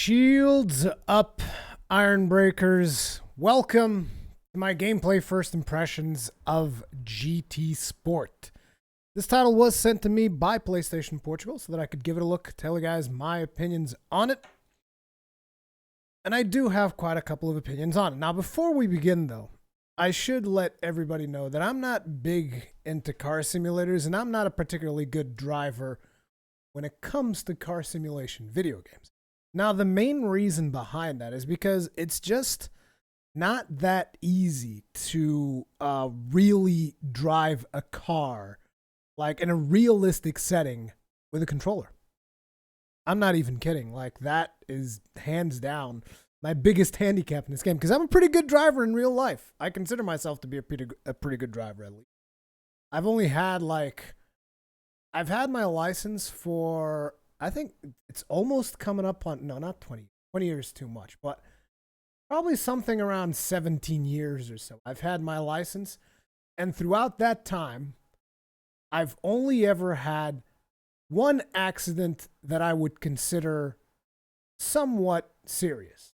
Shields up, Ironbreakers. Welcome to my gameplay first impressions of GT Sport. This title was sent to me by PlayStation Portugal so that I could give it a look, tell you guys my opinions on it. And I do have quite a couple of opinions on it. Now, before we begin, though, I should let everybody know that I'm not big into car simulators, and I'm not a particularly good driver when it comes to car simulation video games. Now, the main reason behind that is because it's just not that easy to really drive a car like in a realistic setting with a controller. I'm not even kidding. Like, that is hands down my biggest handicap in this game, because I'm a pretty good driver in real life. I consider myself to be a pretty good driver, at least. I've had my license for, I think it's almost coming up on, no, not 20. 20 years too much, but probably something around 17 years or so. I've had my license, and throughout that time, I've only ever had one accident that I would consider somewhat serious.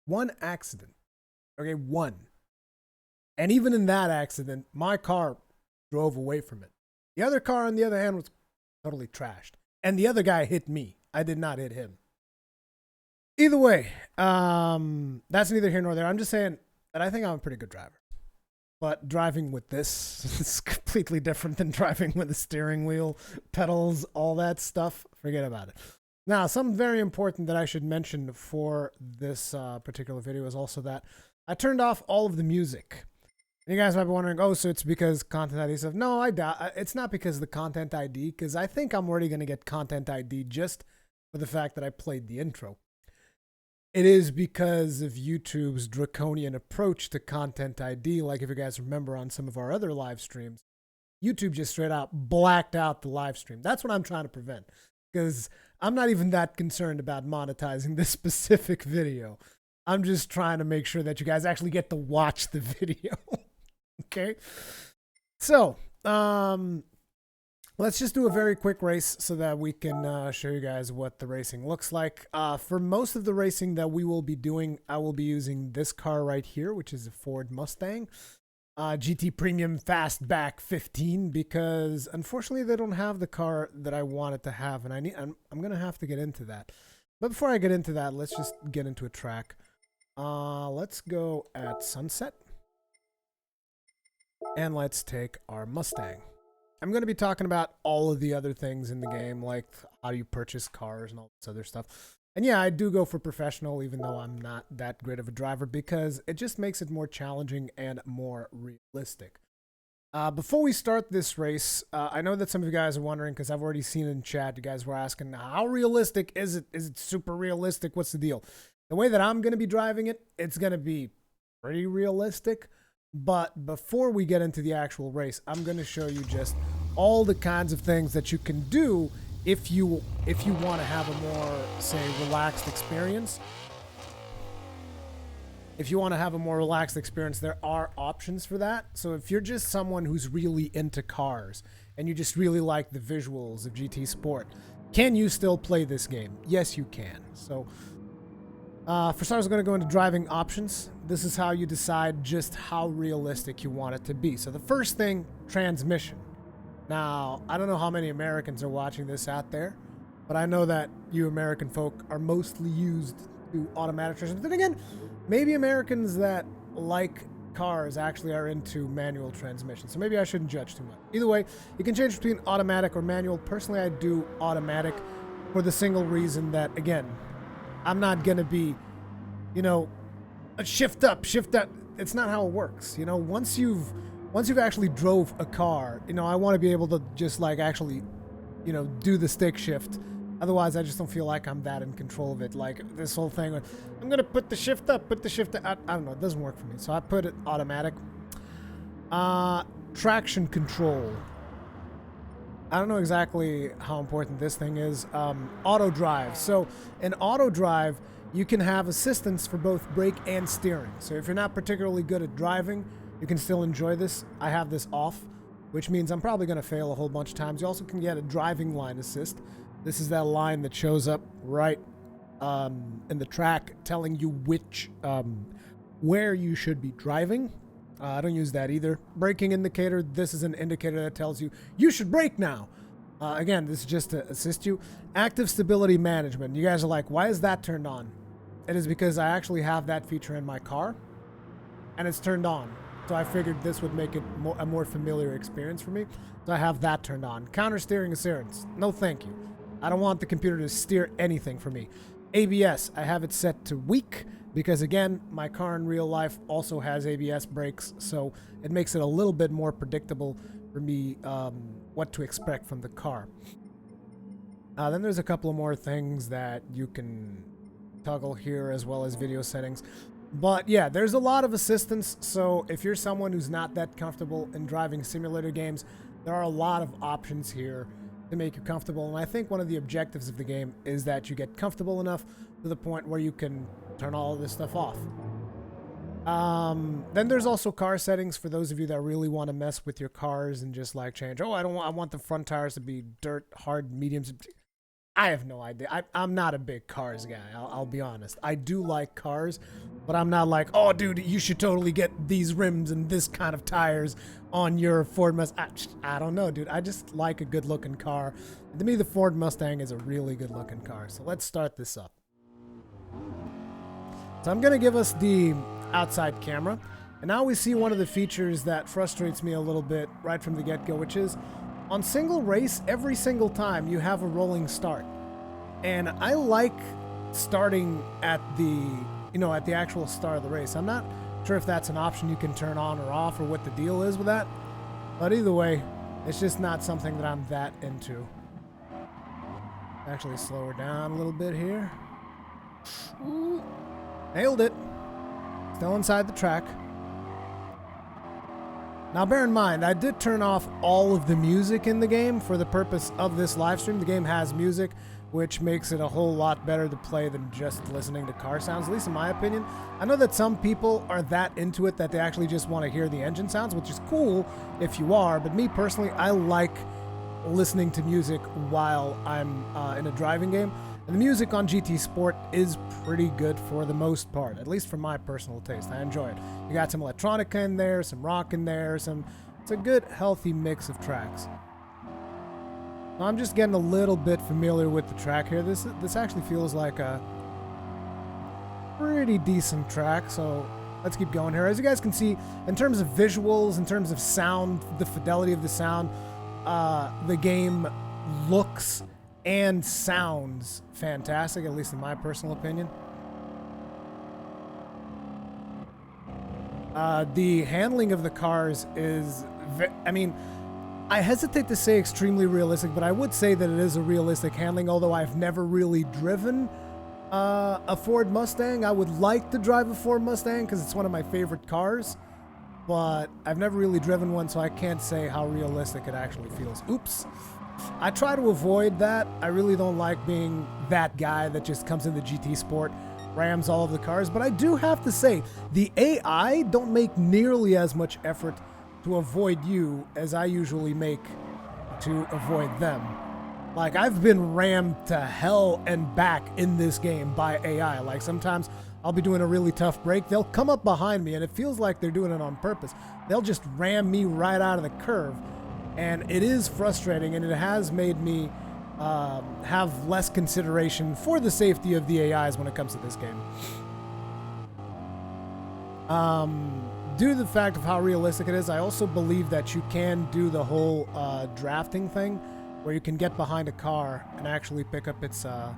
One accident. Okay, one. And even in that accident, my car drove away from it. The other car, on the other hand, was totally trashed. And the other guy hit me. I did not hit him. Either way, that's neither here nor there. I'm just saying that I think I'm a pretty good driver. But driving with this is completely different than driving with a steering wheel, pedals, all that stuff. Forget about it. Now, something very important that I should mention for this particular video is also that I turned off all of the music. And you guys might be wondering, oh, so it's because Content ID stuff. No, I doubt. It's not because of the Content ID, because I think I'm already going to get Content ID just for the fact that I played the intro. It is because of YouTube's draconian approach to Content ID. Like, if you guys remember on some of our other live streams, YouTube just straight out blacked out the live stream. That's what I'm trying to prevent, because I'm not even that concerned about monetizing this specific video. I'm just trying to make sure that you guys actually get to watch the video. Okay? So, let's just do a very quick race so that we can show you guys what the racing looks like. For most of the racing that we will be doing, I will be using this car right here, which is a Ford Mustang. GT Premium Fastback 15, because unfortunately they don't have the car that I wanted to have, and I'm gonna have to get into that. But before I get into that, let's just get into a track. Let's go at Sunset, and let's take our Mustang. I'm going to be talking about all of the other things in the game, like how do you purchase cars and all this other stuff. And yeah, I do go for professional, even though I'm not that great of a driver, because it just makes it more challenging and more realistic. Before we start this race, I know that some of you guys are wondering, because I've already seen it in chat, you guys were asking, how realistic is it? Is it super realistic? What's the deal? The way that I'm going to be driving it, it's going to be pretty realistic. But before we get into the actual race, I'm going to show you just all the kinds of things that you can do if you want to have a more, say, relaxed experience. If you want to have a more relaxed experience, there are options for that. So if you're just someone who's really into cars and you just really like the visuals of GT Sport, can you still play this game? Yes, you can. So for starters, I'm going to go into driving options. This is how you decide just how realistic you want it to be. So the first thing, transmission. Now, I don't know how many Americans are watching this out there, but I know that you American folk are mostly used to automatic transmission. Then again, maybe Americans that like cars actually are into manual transmission, so maybe I shouldn't judge too much. Either way, you can change between automatic or manual. Personally, I do automatic for the single reason that, again, I'm not going to be, a shift up, shift up. It's not how it works. Once you've actually drove a car, I want to be able to just like actually, do the stick shift. Otherwise, I just don't feel like I'm that in control of it. Like this whole thing, I'm going to put the shift up, put the shift up. I don't know. It doesn't work for me. So I put it automatic. Traction control. I don't know exactly how important this thing is. Auto drive. So in auto drive, you can have assistance for both brake and steering. So if you're not particularly good at driving, you can still enjoy this. I have this off, which means I'm probably going to fail a whole bunch of times. You also can get a driving line assist. This is that line that shows up right in the track telling you which where you should be driving. I don't use that either. Braking indicator, this is an indicator that tells you you should brake now. Again, this is just to assist you. Active stability management. You guys are like, why is that turned on? It is because I actually have that feature in my car, and it's turned on. So I figured this would make it a more familiar experience for me. So I have that turned on. Counter steering assurance. No thank you. I don't want the computer to steer anything for me. ABS, I have it set to weak because, again, my car in real life also has ABS brakes, so it makes it a little bit more predictable for me what to expect from the car. Then there's a couple of more things that you can toggle here, as well as video settings. But yeah, there's a lot of assistance, so if you're someone who's not that comfortable in driving simulator games, there are a lot of options here to make you comfortable. And I think one of the objectives of the game is that you get comfortable enough to the point where you can turn all of this stuff off. Then there's also car settings for those of you that really want to mess with your cars and just like change. Oh, I want the front tires to be dirt, hard, mediums. I have no idea. I'm not a big cars guy. I'll be honest. I do like cars, but I'm not like, oh, dude, you should totally get these rims and this kind of tires on your Ford Mustang. I don't know, dude. I just like a good-looking car. And to me, the Ford Mustang is a really good-looking car. So let's start this up. So I'm going to give us the outside camera. And now we see one of the features that frustrates me a little bit right from the get-go, which is on single race, every single time you have a rolling start. And I like starting at the, at the actual start of the race. I'm not sure if that's an option you can turn on or off or what the deal is with that. But either way, it's just not something that I'm that into. Actually slow her down a little bit here. Ooh, nailed it. Still inside the track. Now bear in mind, I did turn off all of the music in the game for the purpose of this live stream. The game has music, which makes it a whole lot better to play than just listening to car sounds, at least in my opinion. I know that some people are that into it that they actually just want to hear the engine sounds, which is cool if you are, but me personally, I like listening to music while I'm in a driving game. And the music on GT Sport is pretty good for the most part, at least for my personal taste. I enjoy it. You got some electronica in there, some rock in there, it's a good, healthy mix of tracks. Now, I'm just getting a little bit familiar with the track here. This actually feels like a pretty decent track, so let's keep going here. As you guys can see, in terms of visuals, in terms of sound, the fidelity of the sound, the game looks and sounds fantastic, at least in my personal opinion. The handling of the cars is, I hesitate to say extremely realistic, but I would say that it is a realistic handling, although I've never really driven a Ford Mustang. I would like to drive a Ford Mustang because it's one of my favorite cars, but I've never really driven one, so I can't say how realistic it actually feels. Oops. I try to avoid that. I really don't like being that guy that just comes into GT Sport, rams all of the cars, but I do have to say, the AI don't make nearly as much effort to avoid you as I usually make to avoid them. Like, I've been rammed to hell and back in this game by AI. Like, sometimes I'll be doing a really tough break, they'll come up behind me, and it feels like they're doing it on purpose. They'll just ram me right out of the curve. And it is frustrating, and it has made me have less consideration for the safety of the AIs when it comes to this game. Due to the fact of how realistic it is, I also believe that you can do the whole drafting thing, where you can get behind a car and actually pick up its, what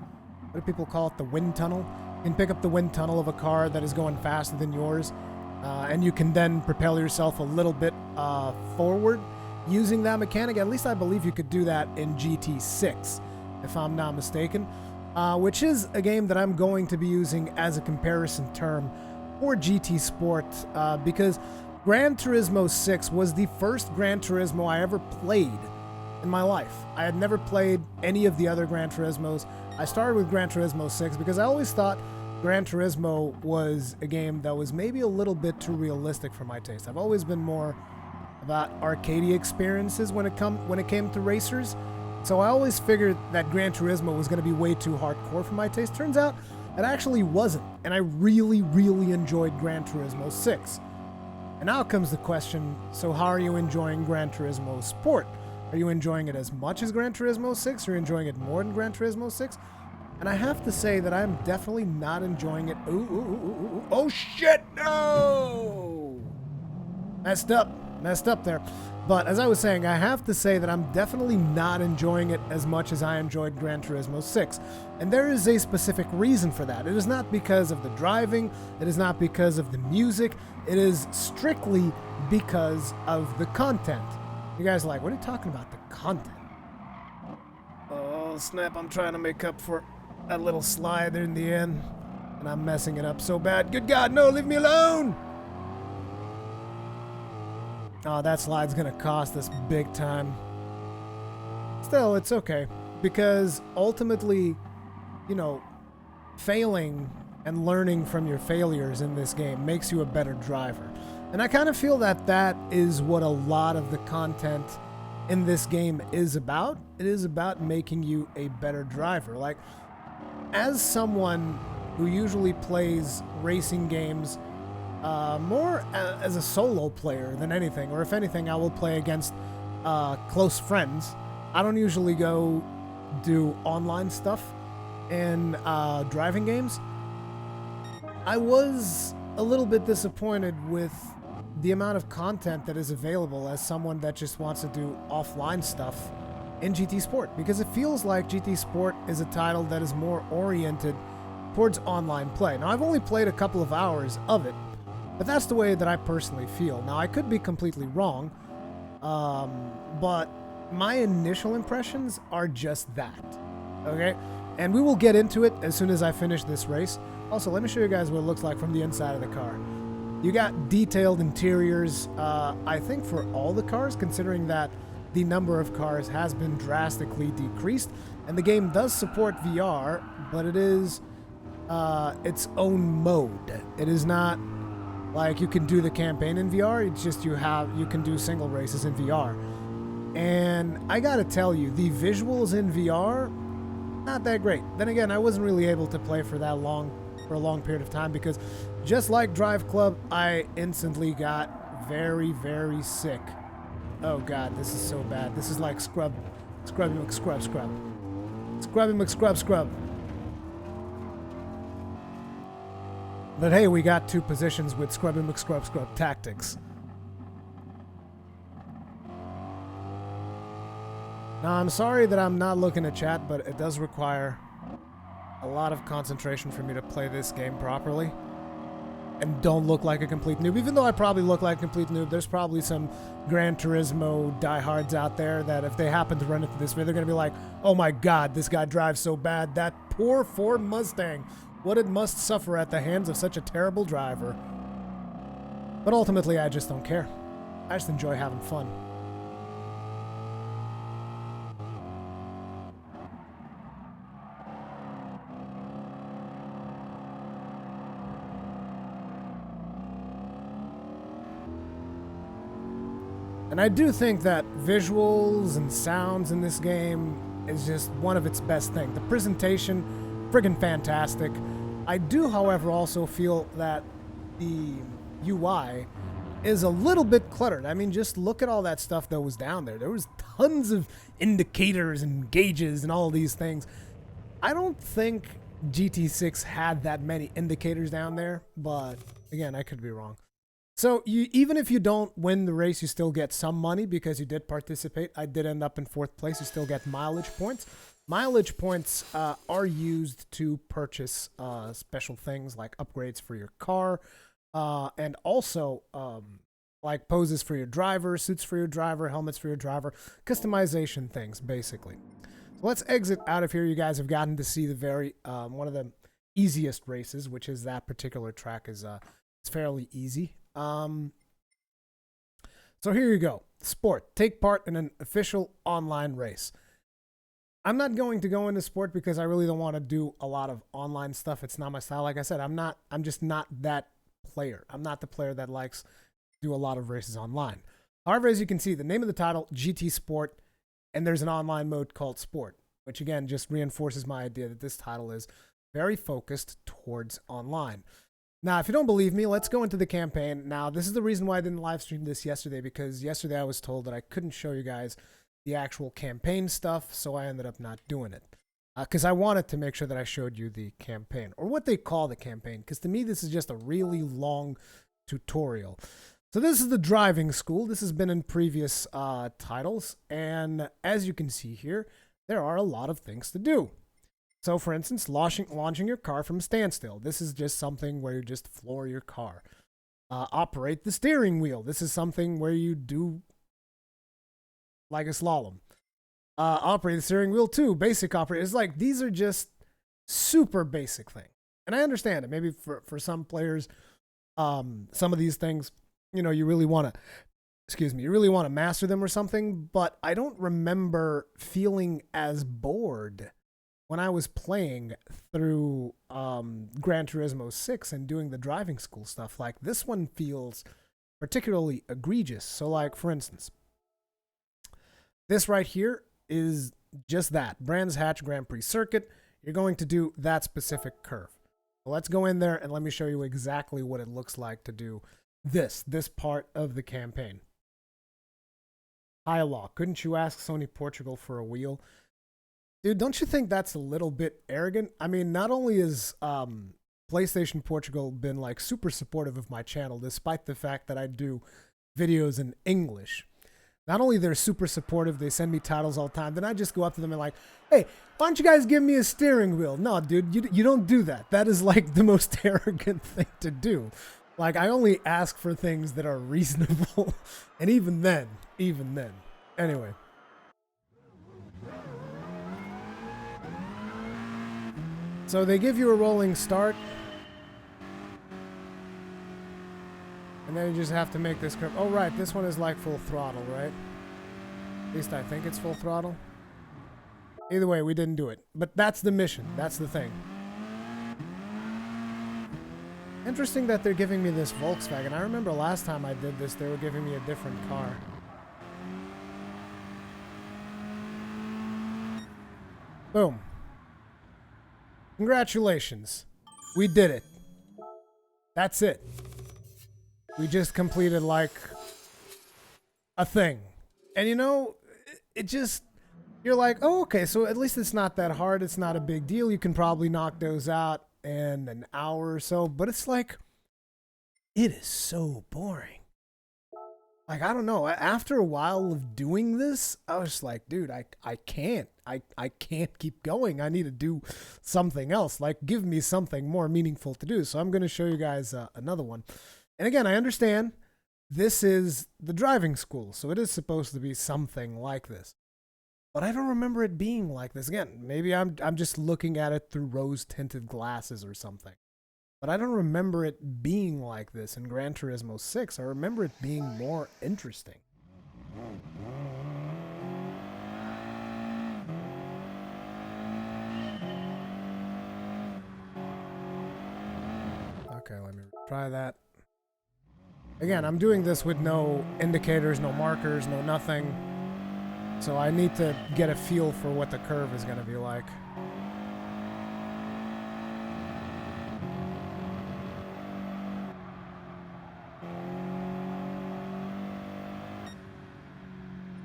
do people call it, the wind tunnel? You can pick up the wind tunnel of a car that is going faster than yours, and you can then propel yourself a little bit forward using that mechanic. At least I believe you could do that in GT6, if I'm not mistaken, which is a game that I'm going to be using as a comparison term for GT Sport, because Gran Turismo 6 was the first Gran Turismo I ever played in my life. I had never played any of the other Gran Turismos. I started with Gran Turismo 6 because I always thought Gran Turismo was a game that was maybe a little bit too realistic for my taste. I've always been more about arcadey experiences when it came to racers, So I always figured that Gran Turismo was going to be way too hardcore for my taste. Turns out it actually wasn't, and I really, really enjoyed Gran Turismo 6. And now comes the question, so how are you enjoying Gran Turismo Sport? Are you enjoying it as much as Gran Turismo 6? Are you enjoying it more than Gran Turismo 6? And I have to say that I'm definitely not enjoying it. Ooh. Oh shit, no! Messed up there. But as I was saying, I have to say that I'm definitely not enjoying it as much as I enjoyed Gran Turismo 6. And there is a specific reason for that. It is not because of the driving, it is not because of the music, it is strictly because of the content. You guys are like, what are you talking about, the content? Oh snap, I'm trying to make up for that little slide there in the end, and I'm messing it up so bad. Good God, no, leave me alone! Oh, that slide's gonna cost us big time. Still, it's okay, because ultimately, you know, failing and learning from your failures in this game makes you a better driver. And I kind of feel that that is what a lot of the content in this game is about. It is about making you a better driver. Like, as someone who usually plays racing games more as a solo player than anything, or if anything, I will play against close friends. I don't usually go do online stuff in driving games. I was a little bit disappointed with the amount of content that is available as someone that just wants to do offline stuff in GT Sport, because it feels like GT Sport is a title that is more oriented towards online play. Now, I've only played a couple of hours of it, but that's the way that I personally feel. Now, I could be completely wrong, but my initial impressions are just that, okay? And we will get into it as soon as I finish this race. Also, let me show you guys what it looks like from the inside of the car. You got detailed interiors, I think, for all the cars, considering that the number of cars has been drastically decreased. And the game does support VR, but it is its own mode. It is not like you can do the campaign in VR. It's just you can do single races in VR. And I gotta tell you, the visuals in VR, not that great. Then again, I wasn't really able to play for a long period of time, because just like Drive Club, I instantly got very, very sick. Oh God, this is so bad. This is like Scrubby McScrub. Scrubby McScrub. But hey, we got 2 positions with Scrubby McScrub tactics. Now, I'm sorry that I'm not looking at chat, but it does require a lot of concentration for me to play this game properly and don't look like a complete noob. Even though I probably look like a complete noob, there's probably some Gran Turismo diehards out there that if they happen to run into this video, they're going to be like, oh my God, this guy drives so bad. That poor Ford Mustang. What it must suffer at the hands of such a terrible driver. But ultimately, I just don't care. I just enjoy having fun. And I do think that visuals and sounds in this game is just one of its best things. The presentation, friggin' fantastic. I do, however, also feel that the UI is a little bit cluttered. I mean, just look at all that stuff that was down there. There was tons of indicators and gauges and all these things. I don't think GT6 had that many indicators down there, but again, I could be wrong. So even if you don't win the race, you still get some money because you did participate. I did end up in 4th place. You still get mileage points. Mileage points are used to purchase special things like upgrades for your car, and also like poses for your driver, suits for your driver, helmets for your driver, customization things, basically. So let's exit out of here. You guys have gotten to see the very one of the easiest races, which is that particular track is it's fairly easy. So here you go. Sport. Take part in an official online race. I'm not going to go into sport because I really don't want to do a lot of online stuff. It's not my style. Like I said, I'm just not that player. I'm not the player that likes to do a lot of races online. However, as you can see, the name of the title, GT Sport, And there's an online mode called Sport, which again just reinforces my idea that this title is very focused towards online. Now, if you don't believe me, let's go into the campaign. Now, this is the reason why I didn't live stream this yesterday, because yesterday I was told that I couldn't show you guys the actual campaign stuff, so I ended up not doing it. Because I wanted to make sure that I showed you the campaign, or what they call the campaign, because to me this is just a really long tutorial. So this is the driving school. This has been in previous titles, and as you can see here, there are a lot of things to do. So for instance, launching your car from standstill. This is just something where you just floor your car. Operate the steering wheel. This is something where you do like a slalom. Operate the steering wheel too. Basic operate. It's like these are just super basic things. And I understand it. Maybe for some players, some of these things, you really want to master them or something, but I don't remember feeling as bored when I was playing through Gran Turismo 6 and doing the driving school stuff. Like, this one feels particularly egregious. So, like, for instance, this right here is just that. Brands Hatch Grand Prix Circuit. You're going to do that specific curve. So let's go in there and let me show you exactly what it looks like to do this part of the campaign. High law. Couldn't you ask Sony Portugal for a wheel? Dude, don't you think that's a little bit arrogant? I mean, not only has PlayStation Portugal been like super supportive of my channel, despite the fact that I do videos in English. Not only they're super supportive, they send me titles all the time, then I just go up to them and like, hey, why don't you guys give me a steering wheel? No, dude, you don't do that. That is like the most arrogant thing to do. Like, I only ask for things that are reasonable. And even then. Anyway. So they give you a rolling start. And then you just have to make this curve. Oh, right. This one is like full throttle, right? At least I think it's full throttle. Either way, we didn't do it. But that's the mission. That's the thing. Interesting that they're giving me this Volkswagen. I remember last time I did this, they were giving me a different car. Boom. Congratulations. We did it. That's it. We just completed, like, a thing. And it just, you're like, oh, okay, so at least it's not that hard. It's not a big deal. You can probably knock those out in an hour or so. But it's like, it is so boring. Like, I don't know. After a while of doing this, I was just like, dude, I can't. I can't keep going. I need to do something else. Like, give me something more meaningful to do. So I'm going to show you guys another one. And again, I understand this is the driving school, so it is supposed to be something like this. But I don't remember it being like this. Again, maybe I'm just looking at it through rose-tinted glasses or something. But I don't remember it being like this in Gran Turismo 6. I remember it being more interesting. Okay, let me try that. Again, I'm doing this with no indicators, no markers, no nothing. So I need to get a feel for what the curve is going to be like.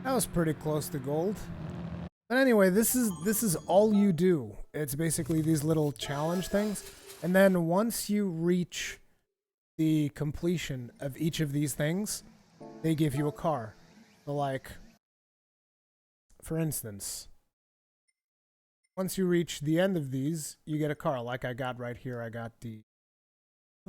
That was pretty close to gold. But anyway, this is all you do. It's basically these little challenge things. And then once you reach the completion of each of these things, they give you a car. So like, for instance, once you reach the end of these, you get a car. Like I got right here,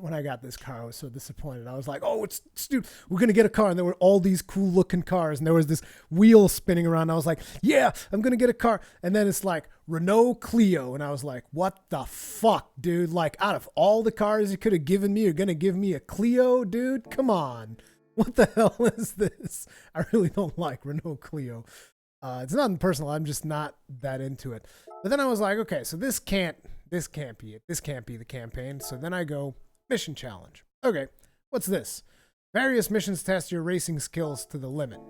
when I got this car, I was so disappointed. I was like, oh, dude, we're going to get a car. And there were all these cool looking cars. And there was this wheel spinning around. I was like, yeah, I'm going to get a car. And then it's like Renault Clio. And I was like, what the fuck, dude? Like, out of all the cars you could have given me, you're going to give me a Clio, dude? Come on. What the hell is this? I really don't like Renault Clio. It's nothing personal. I'm just not that into it. But then I was like, okay, so this can't be it. This can't be the campaign. So then I go, mission challenge. Okay, what's this? Various missions test your racing skills to the limit.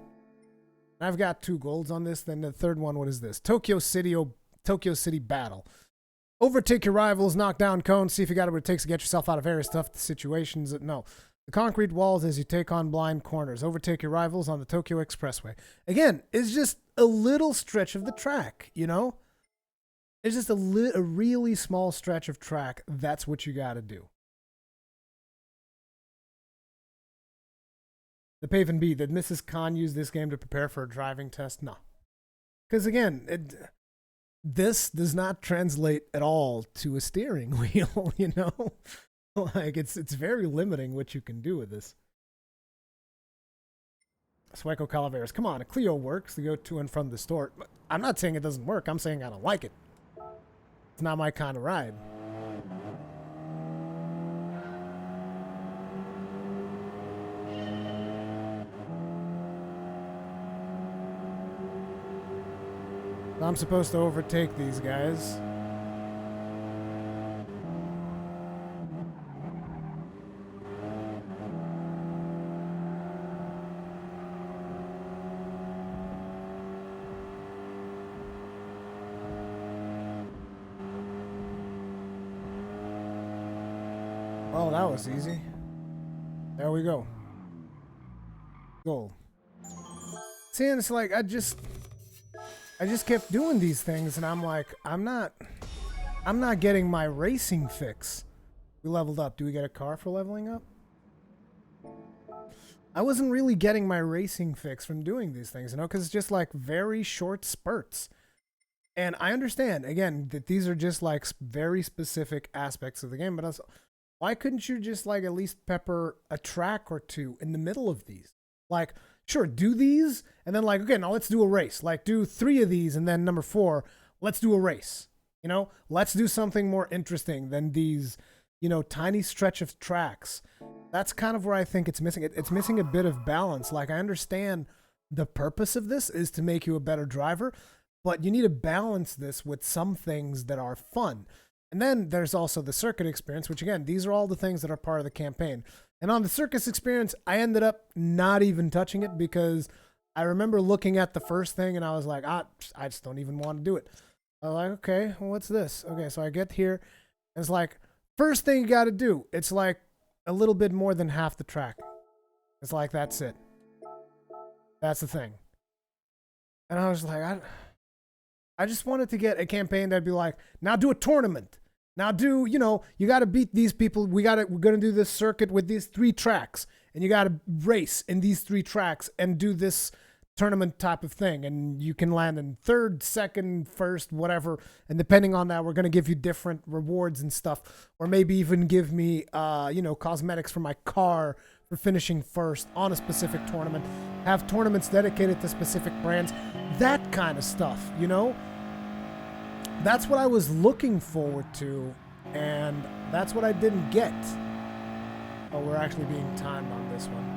I've got 2 golds on this. Then the third one, what is this? Tokyo City Battle. Overtake your rivals, knock down cones, see if you got what it takes to get yourself out of various tough situations. No. The concrete walls as you take on blind corners. Overtake your rivals on the Tokyo Expressway. Again, it's just a little stretch of the track, you know? It's just a really small stretch of track. That's what you got to do. The Paven B, did Mrs. Khan use this game to prepare for a driving test? No. Because again, this does not translate at all to a steering wheel, you know? Like, it's very limiting what you can do with this. Sueco Calaveras, come on, a Clio works to go to and from the store. I'm not saying it doesn't work, I'm saying I don't like it. It's not my kind of ride. I'm supposed to overtake these guys. Oh, that was easy. There we go. Goal. See, and it's like, I just kept doing these things, and I'm like, I'm not getting my racing fix. We leveled up. Do we get a car for leveling up? I wasn't really getting my racing fix from doing these things, you know, because it's just like very short spurts. And I understand, again, that these are just like very specific aspects of the game, but also, why couldn't you just like at least pepper a track or two in the middle of these? Like, sure, do these, and then like, okay, now let's do a race. Like, do 3 of these, and then number 4, let's do a race. You know, let's do something more interesting than these, you know, tiny stretch of tracks. That's kind of where I think it's missing. It's missing a bit of balance. Like, I understand the purpose of this is to make you a better driver, but you need to balance this with some things that are fun. And then there's also the circuit experience, which again, these are all the things that are part of the campaign. And on the circus experience, I ended up not even touching it because I remember looking at the first thing and I was like, I just don't even want to do it. I was like, okay, well, what's this? Okay, so I get here. And it's like, first thing you got to do, it's like a little bit more than half the track. It's like, that's it. That's the thing. And I was like, I just wanted to get a campaign that'd be like, now do a tournament. Now do, you know, you got to beat these people. We're going to do this circuit with these 3 tracks. And you got to race in these 3 tracks and do this tournament type of thing. And you can land in 3rd, 2nd, 1st, whatever. And depending on that, we're going to give you different rewards and stuff. Or maybe even give me, you know, cosmetics for my car for finishing 1st on a specific tournament. Have tournaments dedicated to specific brands. That kind of stuff, you know? That's what I was looking forward to, and that's what I didn't get. Oh, we're actually being timed on this one.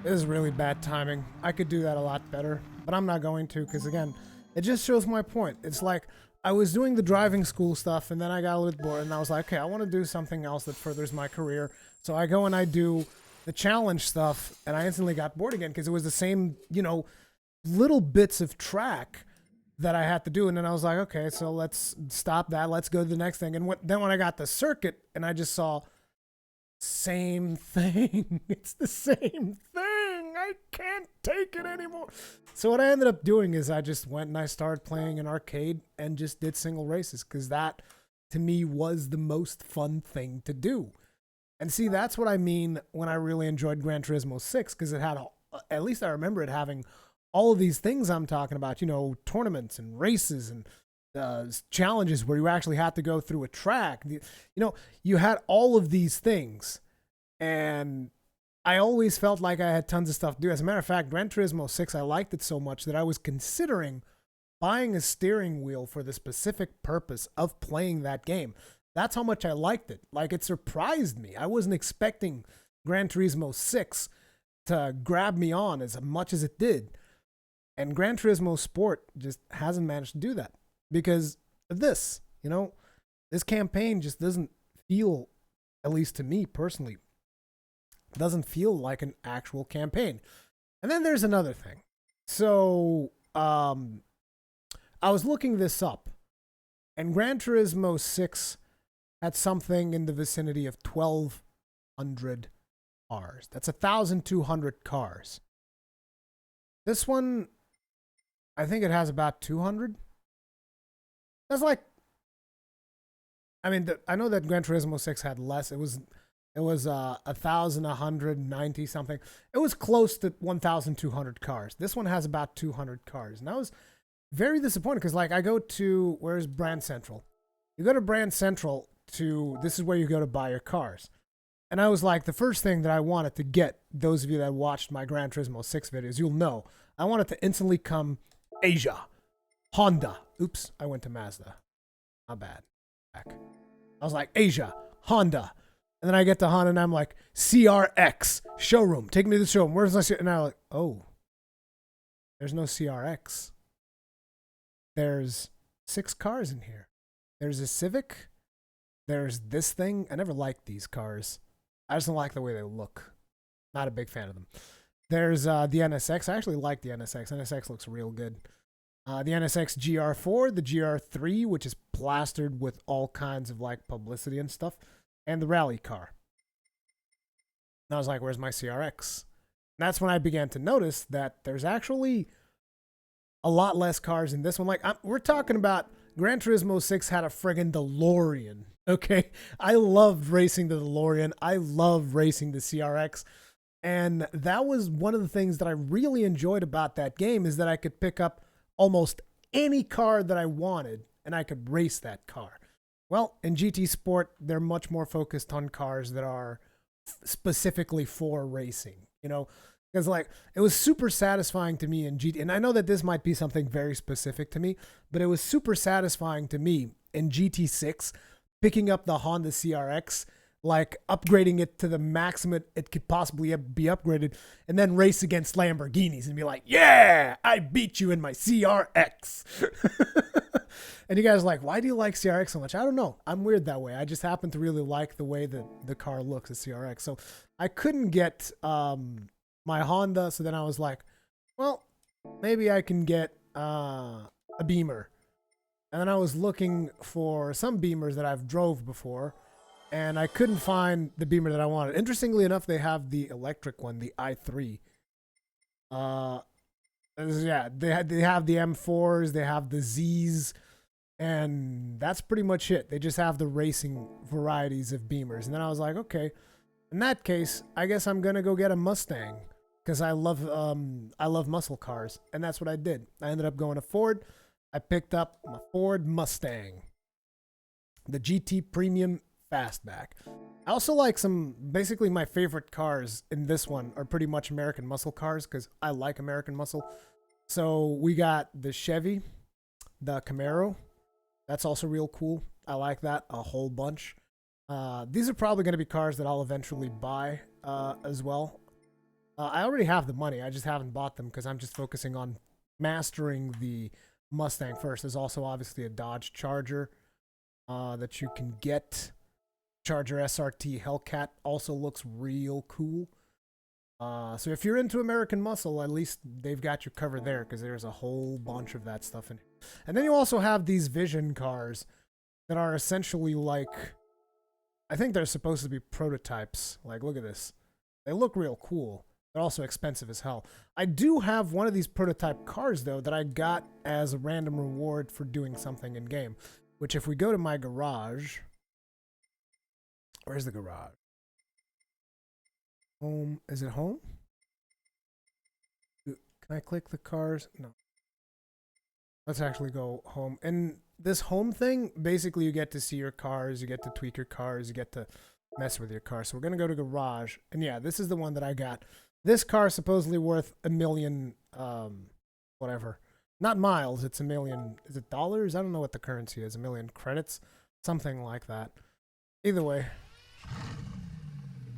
This is really bad timing. I could do that a lot better, but I'm not going to because, again, it just shows my point. It's like I was doing the driving school stuff, and then I got a little bored, and I was like, okay, I want to do something else that furthers my career. So I go and I do the challenge stuff, and I instantly got bored again because it was the same, you know, little bits of track that I had to do. And then I was like, okay, so let's stop that. Let's go to the next thing. And then when I got the circuit, and I just saw same thing. It's the same thing. I can't take it anymore. So what I ended up doing is I just went and I started playing an arcade and just did single races because that, to me, was the most fun thing to do. And see, that's what I mean when I really enjoyed Gran Turismo 6 because it had, at least I remember it having all of these things I'm talking about, you know, tournaments and races and challenges where you actually had to go through a track. You know, you had all of these things, and I always felt like I had tons of stuff to do. As a matter of fact, Gran Turismo 6, I liked it so much that I was considering buying a steering wheel for the specific purpose of playing that game. That's how much I liked it. Like, it surprised me. I wasn't expecting Gran Turismo 6 grab me on as much as it did. And Gran Turismo Sport just hasn't managed to do that because of this. You know, this campaign just doesn't feel, at least to me personally, doesn't feel like an actual campaign. And then there's another thing. So, I was looking this up, and Gran Turismo 6 had something in the vicinity of 1,200 cars. That's 1,200 cars. This one, I think it has about 200. That's like, I mean, I know that Gran Turismo 6 had less. It was 1,190 something. It was close to 1,200 cars. This one has about 200 cars. And I was very disappointed because, like, I go to, where's Brand Central? You go to Brand Central this is where you go to buy your cars. And I was like, the first thing that I wanted to get, those of you that watched my Gran Turismo 6 videos, you'll know, I wanted to instantly come Asia, Honda. Oops, I went to Mazda. Not bad. Back. I was like, Asia, Honda. And then I get to Honda and I'm like, CRX, showroom. Take me to the showroom. Where's my CRX? And I'm like, oh, there's no CRX. There's 6 cars in here. There's a Civic. There's this thing. I never liked these cars. I just don't like the way they look. Not a big fan of them. There's the NSX. I actually like the NSX. NSX looks real good. The NSX GR4, the GR3, which is plastered with all kinds of like publicity and stuff, and the rally car. And I was like, where's my CRX? And that's when I began to notice that there's actually a lot less cars in this one. Like, we're talking about Gran Turismo 6 had a friggin' DeLorean. Okay, I loved racing the DeLorean. I loved racing the CRX. And that was one of the things that I really enjoyed about that game is that I could pick up almost any car that I wanted and I could race that car. Well, in GT Sport, they're much more focused on cars that are specifically for racing, you know, because like it was super satisfying to me in GT. And I know that this might be something very specific to me, but it was super satisfying to me in GT6 picking up the Honda CRX, like upgrading it to the maximum it could possibly be upgraded, and then race against Lamborghinis and be like, yeah, I beat you in my CRX. And you guys are like, why do you like CRX so much? I don't know. I'm weird that way. I just happen to really like the way that the car looks, the CRX. So I couldn't get my Honda, so then I was like, well, maybe I can get a Beamer. And then I was looking for some Beamers that I've drove before, and I couldn't find the Beamer that I wanted. Interestingly enough, they have the electric one, the i3. Yeah, they have the M4s, they have the Zs, and that's pretty much it. They just have the racing varieties of Beamers. And then I was like, okay, in that case, I guess I'm gonna go get a Mustang because I love muscle cars, and that's what I did. I ended up going to Ford. I picked up my Ford Mustang, the GT Premium Fastback. I also like basically my favorite cars in this one are pretty much American muscle cars because I like American muscle. So we got the Chevy, the Camaro. That's also real cool. I like that a whole bunch. These are probably going to be cars that I'll eventually buy as well. I already have the money. I just haven't bought them because I'm just focusing on mastering the Mustang first. There's also obviously a Dodge Charger that you can get. Charger SRT Hellcat also looks real cool. So if you're into American muscle, at least they've got you covered there because there's a whole bunch of that stuff in here. And then you also have these Vision cars that are essentially like, I think they're supposed to be prototypes. Like, look at this. They look real cool. They're also expensive as hell. I do have one of these prototype cars, though, that I got as a random reward for doing something in game. Which, if we go to my garage... Where's the garage? Home. Is it home? Can I click the cars? No. Let's actually go home. And this home thing, basically you get to see your cars, you get to tweak your cars, you get to mess with your car. So we're going to go to garage. And yeah, this is the one that I got. This car is supposedly worth $1 million, whatever. Not miles, it's $1 million. Is it dollars? I don't know what the currency is. $1 million credits? Something like that. Either way,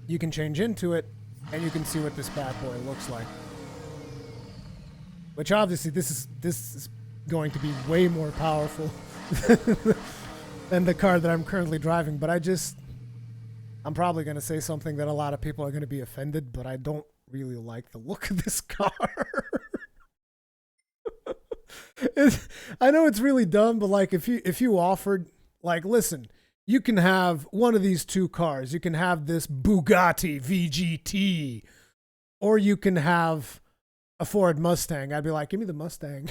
you can change into it and you can see what this bad boy looks like. Which obviously this is going to be way more powerful than the car that I'm currently driving, but I'm probably going to say something that a lot of people are going to be offended, but I don't really like the look of this car. I know it's really dumb, but like if you offered, like, listen, you can have one of these two cars. You can have this Bugatti VGT, or you can have a Ford Mustang. I'd be like, give me the Mustang.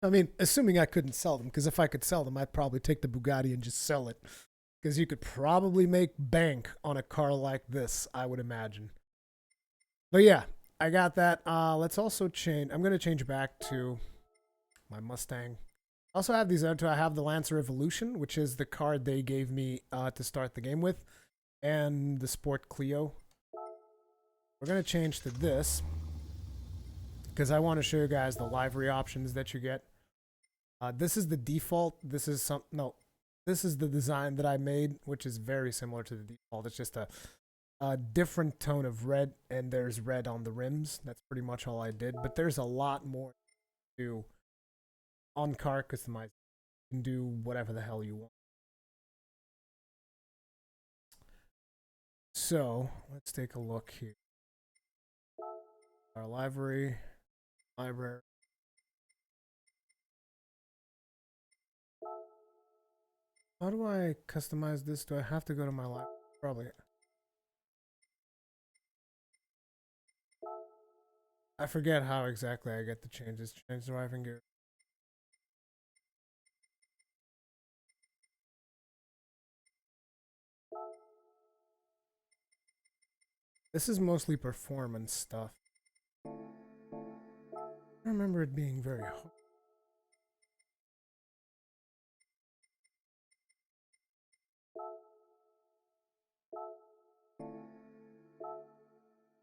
I mean, assuming I couldn't sell them, because if I could sell them, I'd probably take the Bugatti and just sell it. Because you could probably make bank on a car like this, I would imagine. But yeah, I got that. Let's also change. I'm going to change back to my Mustang. I also have these other two. I have the Lancer Evolution, which is the car they gave me to start the game with, and the Sport Clio. We're going to change to this because I want to show you guys the livery options that you get. This is the default. This is the design that I made, which is very similar to the default. It's just a different tone of red, and there's red on the rims. That's pretty much all I did. But there's a lot more to do on car customization. You can do whatever the hell you want. So let's take a look here. Our library. How do I customize this? Do I have to go to my library? Probably. I forget how exactly I get the changes. Change driving gear. This is mostly performance stuff. I remember it being very hard.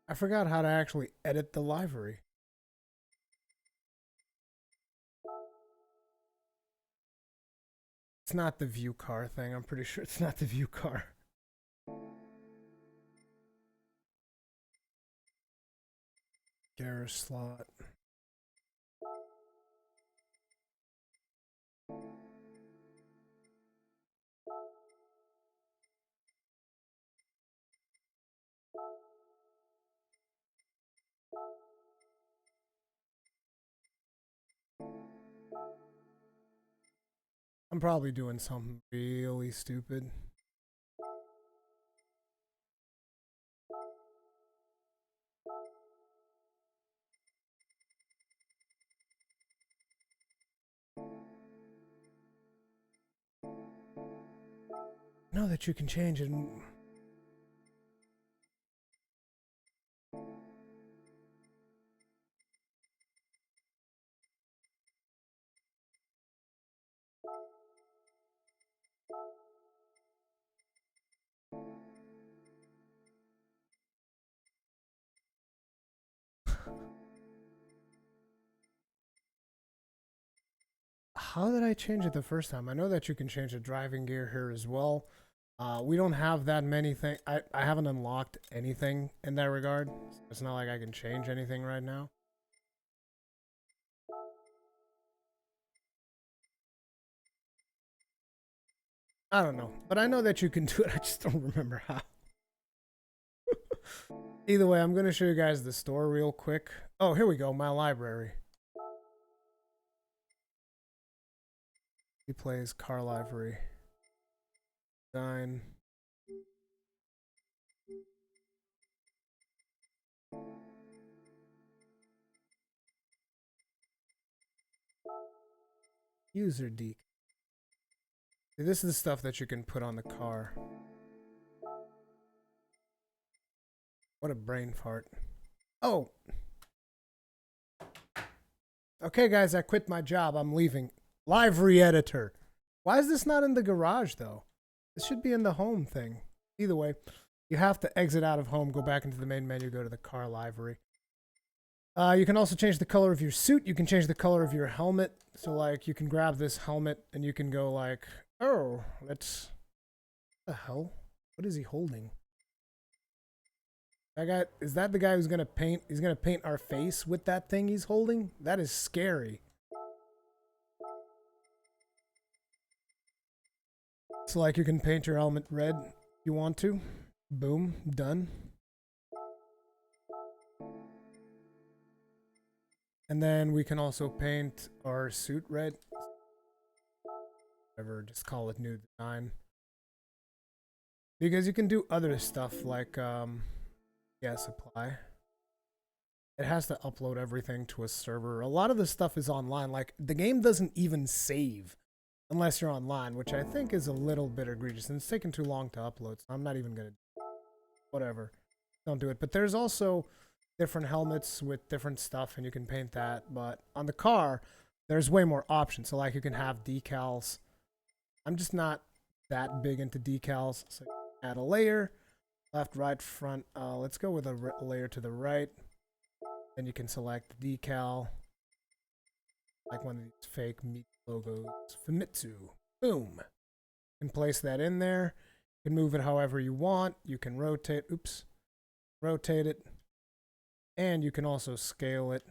I forgot how to actually edit the livery. It's not the view car thing. I'm pretty sure it's not the view car. Garage slot. I'm probably doing something really stupid. Know that you can change it. How did I change it the first time? I know that you can change the driving gear here as well. We don't have that many things. I haven't unlocked anything in that regard. So it's not like I can change anything right now. I don't know. But I know that you can do it. I just don't remember how. Either way, I'm going to show you guys the store real quick. Oh, here we go. My library. He plays car livery. Design. User decal. This is the stuff that you can put on the car. What a brain fart. Oh. Okay, guys, I quit my job. I'm leaving. Livery editor. Why is this not in the garage, though? This should be in the home thing. Either way, you have to exit out of home, go back into the main menu, go to the car livery. You can also change the color of your suit. You can change the color of your helmet. So, like, you can grab this helmet and you can go like, oh, let's... What the hell? What is he holding? That guy, is that the guy who's gonna paint? He's gonna paint our face with that thing he's holding? That is scary. So like you can paint your helmet red if you want to. Boom, done. And then we can also paint our suit red. Whatever, just call it new design. Because you can do other stuff like, yeah, supply. It has to upload everything to a server. A lot of the stuff is online. Like, the game doesn't even save unless you're online, which I think is a little bit egregious. And it's taking too long to upload, so I'm not even going to... Whatever. Don't do it. But there's also different helmets with different stuff, and you can paint that. But on the car, there's way more options. So, like, you can have decals. I'm just not that big into decals. So, add a layer. Left, right, front. Let's go with a layer to the right. Then you can select the decal. Like one of these fake meat logos. Famitsu. Boom. You can place that in there. You can move it however you want. You can rotate. Oops. Rotate it. And you can also scale it.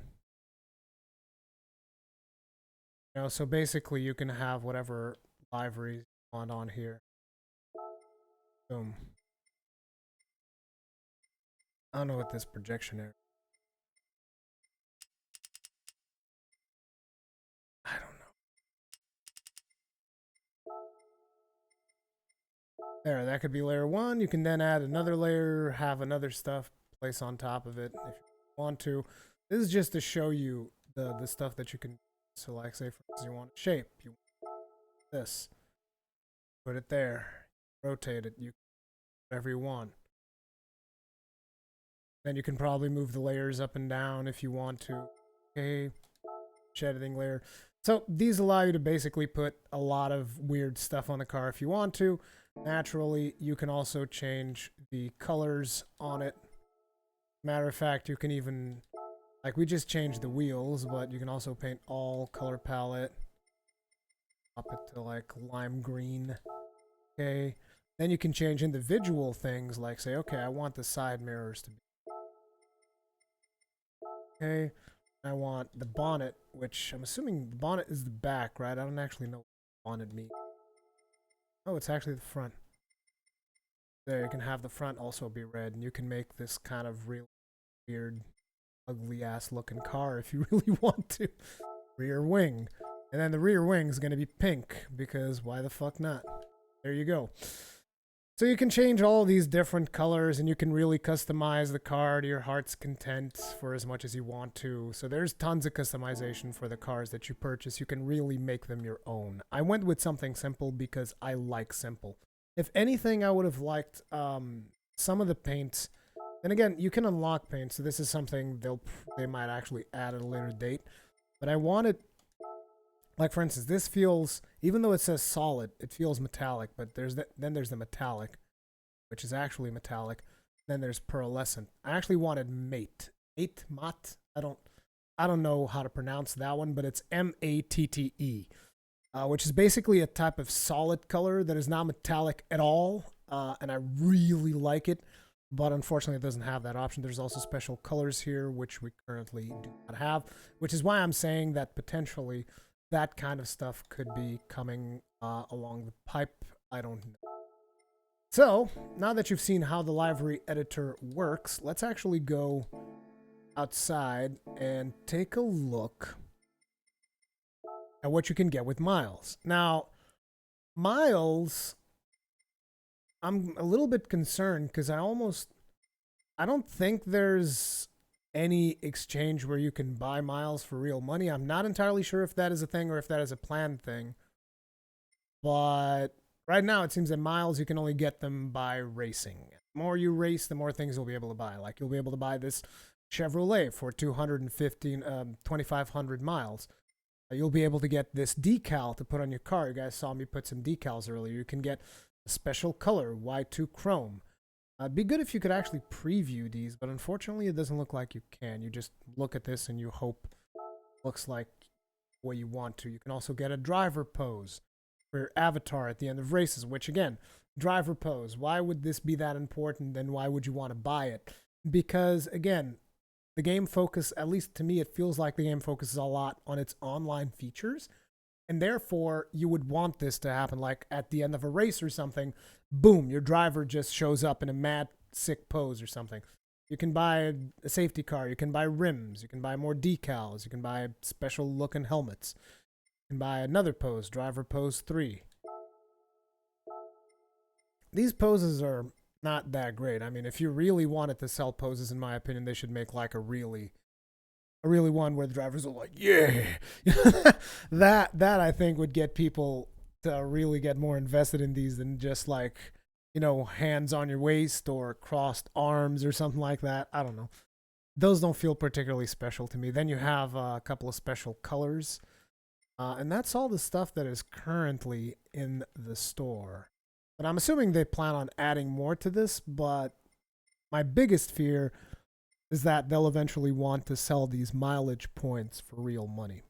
You know, so basically you can have whatever liveries you want on here. Boom. I don't know what this projection is. I don't know. There, that could be layer 1. You can then add another layer, have another stuff place on top of it if you want to. This is just to show you the stuff that you can. So like, say for instance, you want a shape. You want this. Put it there. Rotate it. You whatever you want. Then you can probably move the layers up and down if you want to. Okay. Editing layer. So these allow you to basically put a lot of weird stuff on the car if you want to. Naturally, you can also change the colors on it. Matter of fact, you can even, like we just changed the wheels, but you can also paint all color palette. Up it to like lime green. Okay. Then you can change individual things like say, okay, I want the side mirrors to be. Okay. I want the bonnet, which I'm assuming the bonnet is the back, right? I don't actually know what bonnet means. Oh, it's actually the front. There, you can have the front also be red, and you can make this kind of real weird, ugly-ass looking car if you really want to. Rear wing. And then the rear wing is going to be pink, because why the fuck not? There you go. So you can change all these different colors, and you can really customize the car to your heart's content for as much as you want to. So there's tons of customization for the cars that you purchase. You can really make them your own. I went with something simple because I like simple. If anything, I would have liked some of the paints. And again, you can unlock paint, so this is something they might actually add at a later date. But I wanted, like for instance, this feels, even though it says solid, it feels metallic. But then there's the metallic, which is actually metallic. Then there's pearlescent. I actually wanted matte. Matte. I don't know how to pronounce that one, but it's M-A-T-T-E. Which is basically a type of solid color that is not metallic at all, and I really like it, but unfortunately it doesn't have that option. There's also special colors here, which we currently do not have, which is why I'm saying that potentially that kind of stuff could be coming along the pipe. I don't know. So, now that you've seen how the livery editor works, let's actually go outside and take a look at what you can get with miles. Now, miles, I'm a little bit concerned because I don't think there's any exchange where you can buy miles for real money. I'm not entirely sure if that is a thing or if that is a planned thing. But right now it seems that miles, you can only get them by racing. The more you race, the more things you'll be able to buy. Like you'll be able to buy this Chevrolet for 2,500 miles. You'll be able to get this decal to put on your car. You guys saw me put some decals earlier. You can get a special color, Y2 Chrome. It'd be good if you could actually preview these, but unfortunately it doesn't look like you can. You just look at this and you hope it looks like what you want to. You can also get a driver pose for your avatar at the end of races, which again, driver pose. Why would this be that important, and why would you want to buy it? because again, the game focus, at least to me, it feels like the game focuses a lot on its online features. And therefore, you would want this to happen like at the end of a race or something. Boom, your driver just shows up in a mad sick pose or something. You can buy a safety car, you can buy rims, you can buy more decals, you can buy special looking helmets. You can buy another pose, driver pose 3. These poses are not that great. I mean, if you really wanted to sell poses, in my opinion, they should make like a really one where the drivers are like, yeah. That I think would get people to really get more invested in these than just like, hands on your waist or crossed arms or something like that. I don't know. Those don't feel particularly special to me. Then you have a couple of special colors. And that's all the stuff that is currently in the store. But I'm assuming they plan on adding more to this, but my biggest fear is that they'll eventually want to sell these mileage points for real money.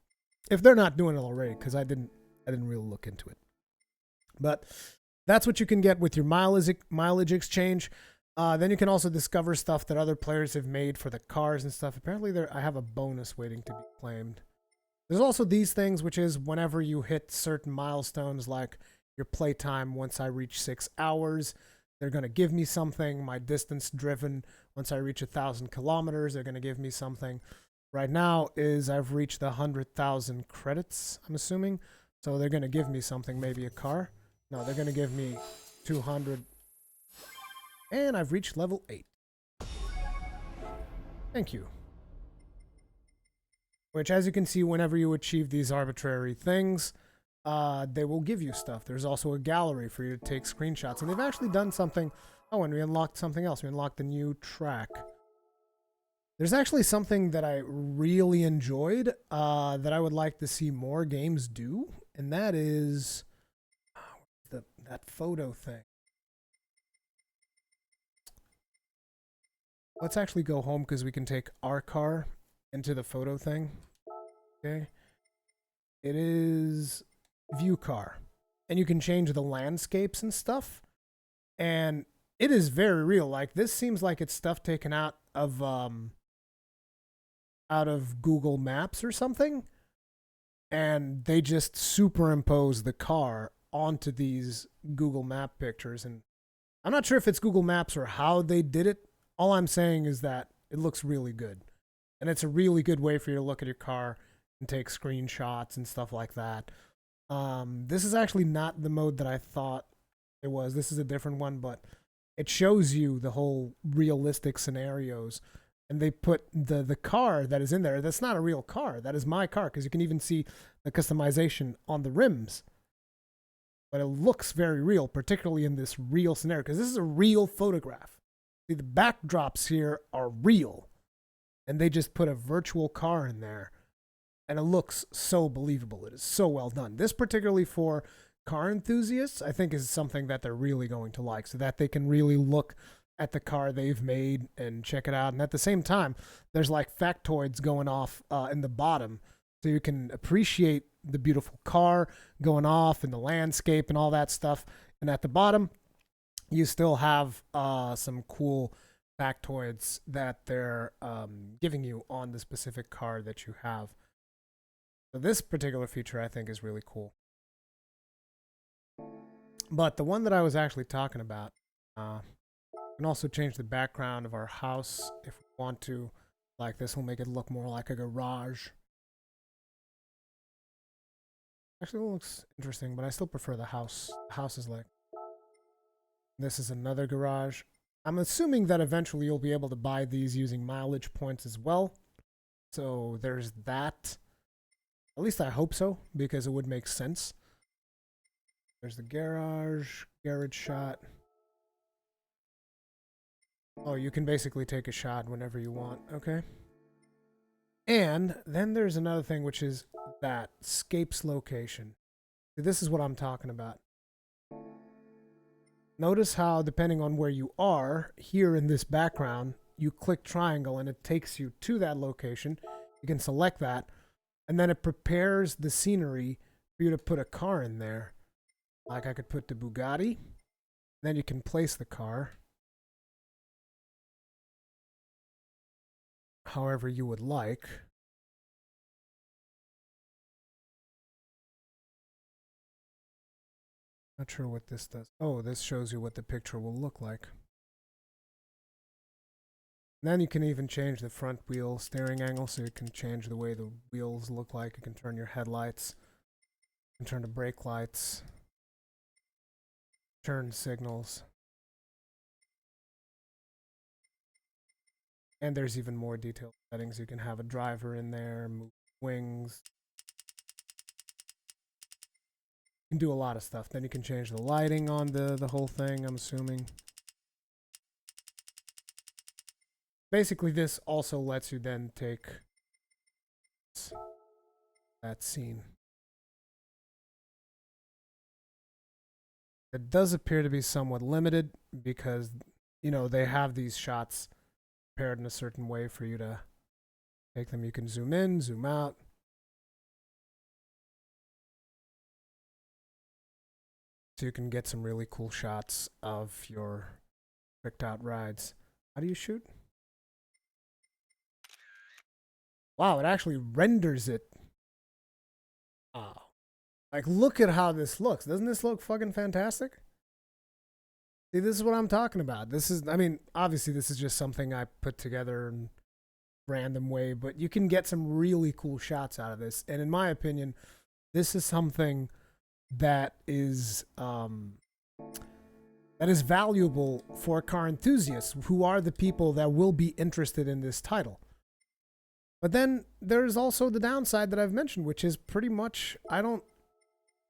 If they're not doing it already, because I didn't really look into it. But that's what you can get with your mileage exchange. Then you can also discover stuff that other players have made for the cars and stuff. Apparently, I have a bonus waiting to be claimed. There's also these things, which is whenever you hit certain milestones, like your playtime, once I reach 6 hours, they're going to give me something. My distance driven, once I reach 1,000 kilometers, they're going to give me something. Right now is I've reached 100,000 credits, I'm assuming. So they're going to give me something, maybe a car. No, they're going to give me 200. And I've reached level 8. Thank you. Which, as you can see, whenever you achieve these arbitrary things, they will give you stuff. There's also a gallery for you to take screenshots. And they've actually done something. Oh, and we unlocked something else. We unlocked the new track. There's actually something that I really enjoyed that I would like to see more games do. And that is that photo thing. Let's actually go home because we can take our car into the photo thing. Okay. It is view car. And you can change the landscapes and stuff. And it is very real. Like, this seems like it's stuff taken out of Google Maps or something. And they just superimpose the car onto these Google Map pictures. And I'm not sure if it's Google Maps or how they did it. All I'm saying is that it looks really good. And it's a really good way for you to look at your car and take screenshots and stuff like that. This is actually not the mode that I thought it was. This is a different one, but it shows you the whole realistic scenarios. And they put the car that is in there. That's not a real car. That is my car, because you can even see the customization on the rims. But it looks very real, particularly in this real scenario, because this is a real photograph. See, the backdrops here are real. And they just put a virtual car in there. And it looks so believable. It is so well done. This particularly for car enthusiasts, I think is something that they're really going to like, so that they can really look at the car they've made and check it out. And at the same time, there's like factoids going off in the bottom, so you can appreciate the beautiful car going off and the landscape and all that stuff. And at the bottom, you still have some cool factoids that they're giving you on the specific car that you have. So this particular feature I think is really cool. But the one that I was actually talking about, we can also change the background of our house if we want to. Like, this will make it look more like a garage. Actually, it looks interesting, but I still prefer the house. The house is like... This is another garage. I'm assuming that eventually you'll be able to buy these using mileage points as well. So there's that. At least I hope so, because it would make sense. There's the garage shot. Oh, you can basically take a shot whenever you want. Okay. And then there's another thing, which is that scapes location. This is what I'm talking about. Notice how, depending on where you are, here in this background, you click triangle and it takes you to that location. You can select that, and then it prepares the scenery for you to put a car in there. Like, I could put the Bugatti. Then you can place the car. however you would like. Not sure what this does. Oh, this shows you what the picture will look like. And then you can even change the front wheel steering angle, so you can change the way the wheels look like. You can turn your headlights, you can turn the brake lights, turn signals. And there's even more detailed settings. You can have a driver in there, move wings. You can do a lot of stuff. Then you can change the lighting on the whole thing, I'm assuming. Basically, this also lets you then take that scene. It does appear to be somewhat limited because, you know, they have these shots prepared in a certain way for you to take them. You can zoom in, zoom out. So you can get some really cool shots of your tricked out rides. How do you shoot? Wow, it actually renders it. Oh. Like, look at how this looks. Doesn't this look fucking fantastic? See, this is what I'm talking about. This is, I mean, obviously this is just something I put together in a random way, but you can get some really cool shots out of this. And in my opinion, this is something that is valuable for car enthusiasts, who are the people that will be interested in this title. But then there's also the downside that I've mentioned, which is pretty much I don't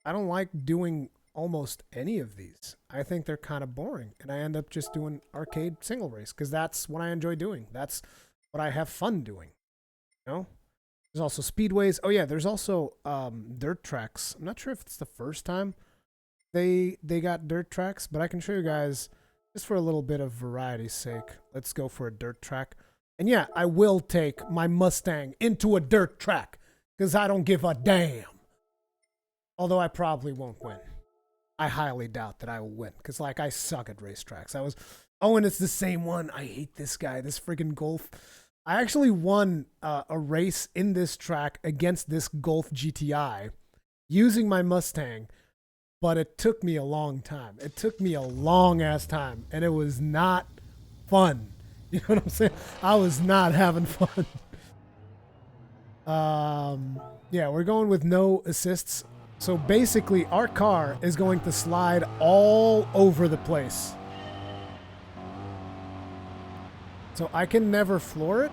like doing almost any of these. I think they're kind of boring, and I end up just doing arcade single race because that's what I enjoy doing. That's what I have fun doing. You know? There's also speedways. Oh yeah, there's also dirt tracks. I'm not sure if it's the first time they got dirt tracks, but I can show you guys just for a little bit of variety's sake. Let's go for a dirt track. And yeah, I will take my Mustang into a dirt track because I don't give a damn. Although I probably won't win. I highly doubt that I will win because, like, I suck at racetracks. Oh, and it's the same one. I hate this guy, this friggin' Golf. I actually won a race in this track against this Golf GTI using my Mustang, but it took me a long time. It took me a long-ass time, and it was not fun. You know what I'm saying? I was not having fun. Yeah, we're going with no assists. So basically, our car is going to slide all over the place. So I can never floor it.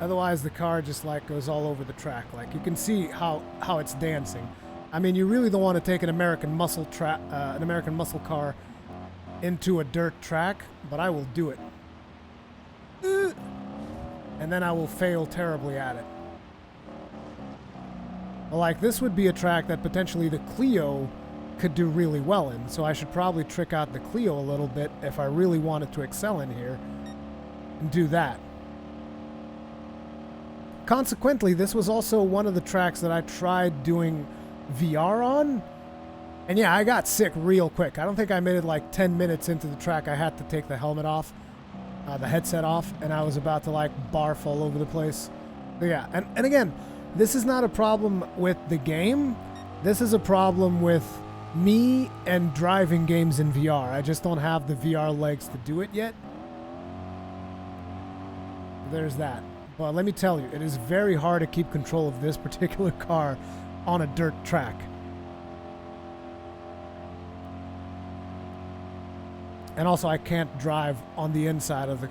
Otherwise, the car just like goes all over the track. Like, you can see how it's dancing. I mean, you really don't want to take an American muscle car into a dirt track, but I will do it. And then I will fail terribly at it. Well, like, this would be a track that potentially the Clio could do really well in, so I should probably trick out the Clio a little bit if I really wanted to excel in here and do that. Consequently, this was also one of the tracks that I tried doing VR on, and yeah, I got sick real quick. I don't think I made it like 10 minutes into the track. I had to take the helmet off, the headset off, and I was about to like barf all over the place. But yeah, and again, this is not a problem with the game. This is a problem with me and driving games in VR. I just don't have the VR legs to do it yet. There's that. But let me tell you, it is very hard to keep control of this particular car on a dirt track. And also, I can't drive on the inside of the,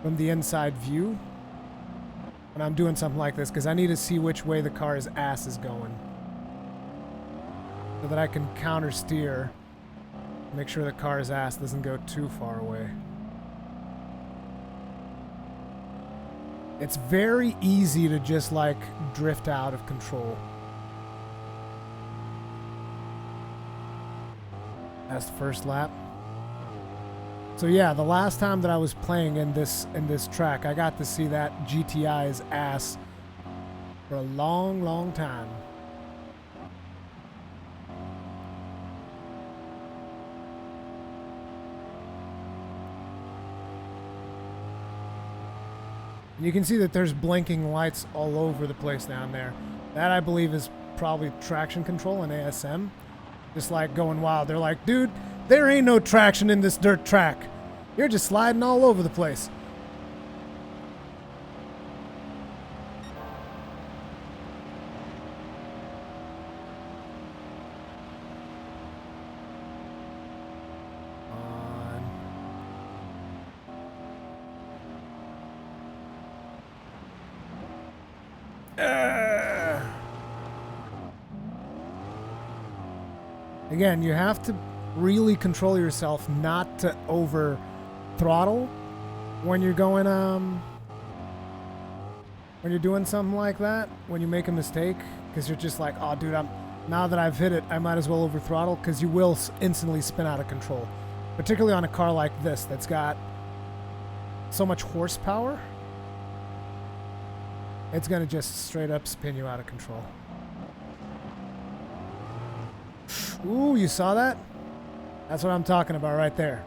from the inside view when I'm doing something like this, because I need to see which way the car's ass is going so that I can counter steer, make sure the car's ass doesn't go too far away. It's very easy to just like drift out of control. That's the first lap. So yeah, the last time that I was playing in this track, I got to see that GTI's ass for a long, long time. You can see that there's blinking lights all over the place down there. That, I believe, is probably traction control and ASM. Just like going wild. They're like, dude, there ain't no traction in this dirt track. You're just sliding all over the place. Again, you have to really control yourself not to over throttle when you're going when you're doing something like that, when you make a mistake, because you're just like, oh dude, now that I've hit it, I might as well over throttle, because you will instantly spin out of control, particularly on a car like this that's got so much horsepower. It's gonna just straight up spin you out of control. Ooh, you saw that? That's what I'm talking about right there.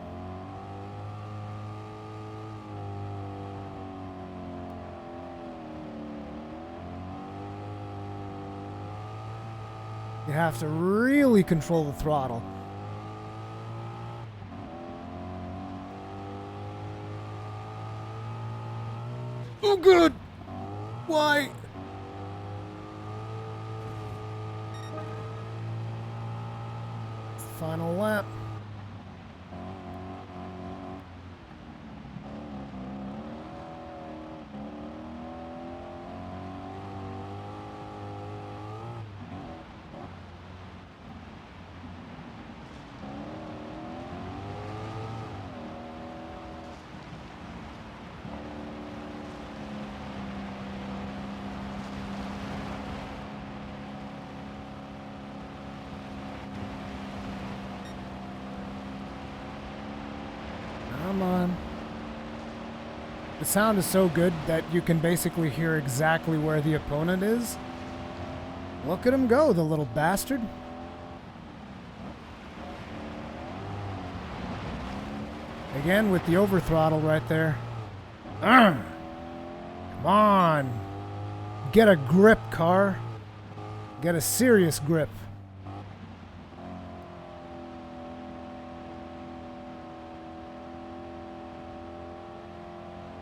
You have to really control the throttle. Oh, good! Why? Final lap. Come on. The sound is so good that you can basically hear exactly where the opponent is. Look at him go, the little bastard. Again, with the over throttle right there. Come on. Get a grip, car. Get a serious grip.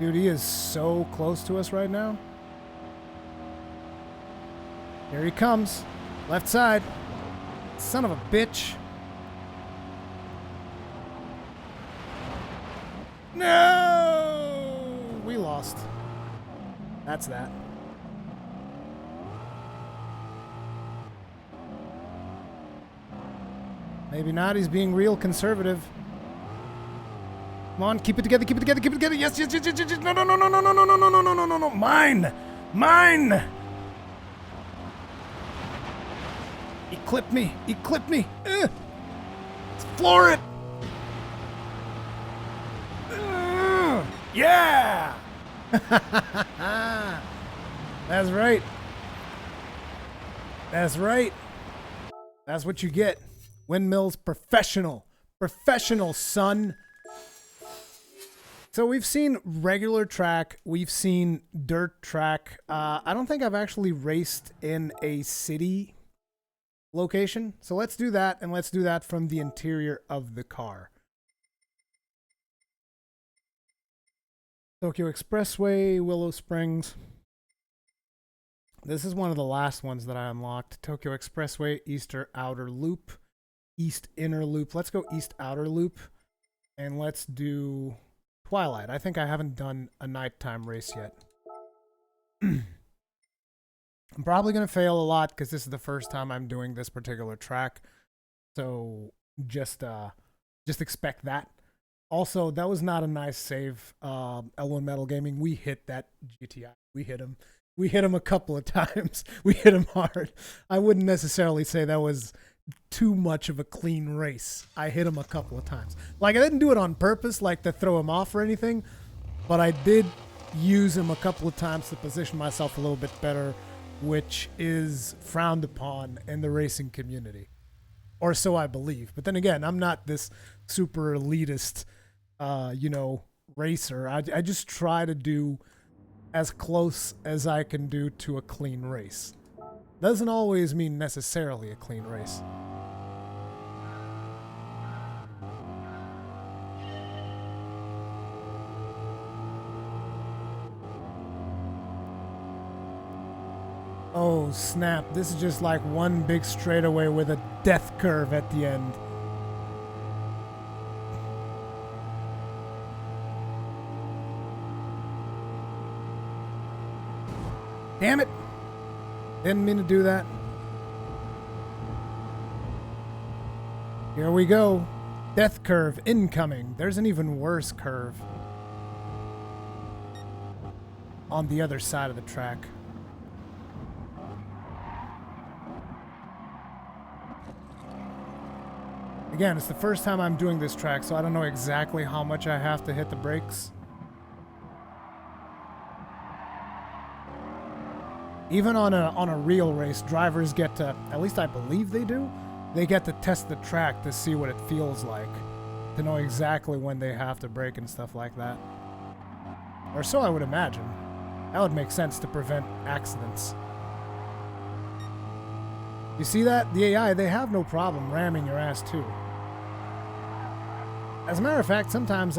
Dude, he is so close to us right now. Here he comes. Left side. Son of a bitch. No! We lost. That's that. Maybe not. He's being real conservative. Come on, keep it together, keep it together, keep it together. Yes, yes, yes, yes, yes. No, no, no, no, no, no, no, no, no, no, no, no, no. Mine! Mine! He clipped me. He clipped me. Let's floor it. Yeah! That's right. That's right. That's what you get. Windmills professional. Professional, son. So we've seen regular track, we've seen dirt track. I don't think I've actually raced in a city location. So let's do that, and let's do that from the interior of the car. Tokyo Expressway, Willow Springs. This is one of the last ones that I unlocked. Tokyo Expressway, Easter Outer Loop, East Inner Loop. Let's go East Outer Loop, and let's do Twilight. I think I haven't done a nighttime race yet. I'm probably going to fail a lot because this is the first time I'm doing this particular track. So just expect that. Also, that was not a nice save. L1 Metal Gaming, we hit that GTI. We hit him. We hit him a couple of times. We hit him hard. I wouldn't necessarily say that was too much of a clean race. I hit him a couple of times. Like, I didn't do it on purpose, like to throw him off or anything, but I did use him a couple of times to position myself a little bit better, which is frowned upon in the racing community. Or so I believe. But then again, I'm not this super elitist, racer. I just try to do as close as I can do to a clean race. Doesn't always mean necessarily a clean race. Oh snap, this is just like one big straightaway with a death curve at the end. Damn it! Didn't mean to do that. Here we go. Death curve incoming. There's an even worse curve on the other side of the track. Again, it's the first time I'm doing this track, so I don't know exactly how much I have to hit the brakes. Even on a real race, drivers get to, at least I believe they do, they get to test the track to see what it feels like, to know exactly when they have to brake and stuff like that. Or so I would imagine. That would make sense to prevent accidents. You see that? The AI, they have no problem ramming your ass too. As a matter of fact, sometimes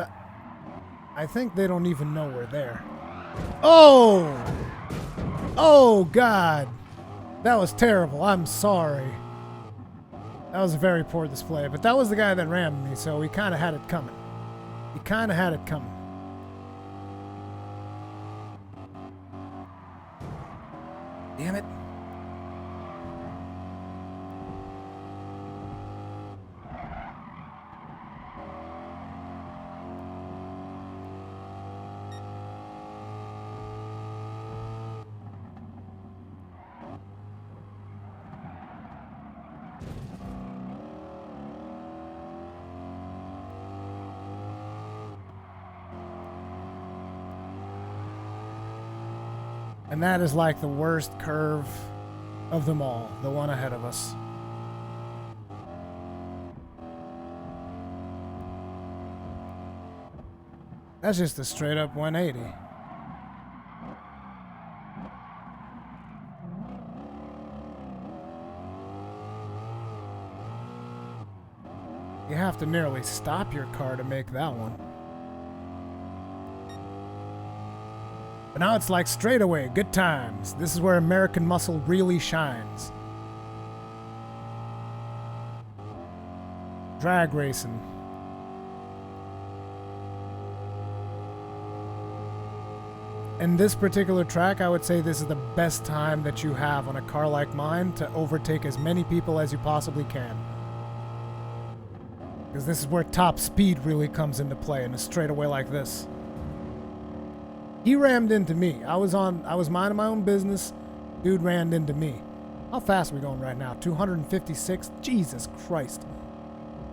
I think they don't even know we're there. Oh! Oh, God. That was terrible. I'm sorry. That was a very poor display. But that was the guy that rammed me, so he kind of had it coming. He kind of had it coming. Damn it. And that is like the worst curve of them all, the one ahead of us. That's just a straight up 180. You have to nearly stop your car to make that one. But now it's like straightaway, good times. This is where American muscle really shines. Drag racing. In this particular track, I would say this is the best time that you have on a car like mine to overtake as many people as you possibly can. Because this is where top speed really comes into play in a straightaway like this. He rammed into me. I was minding my own business. Dude ran into me. How fast are we going right now? 256? Jesus Christ.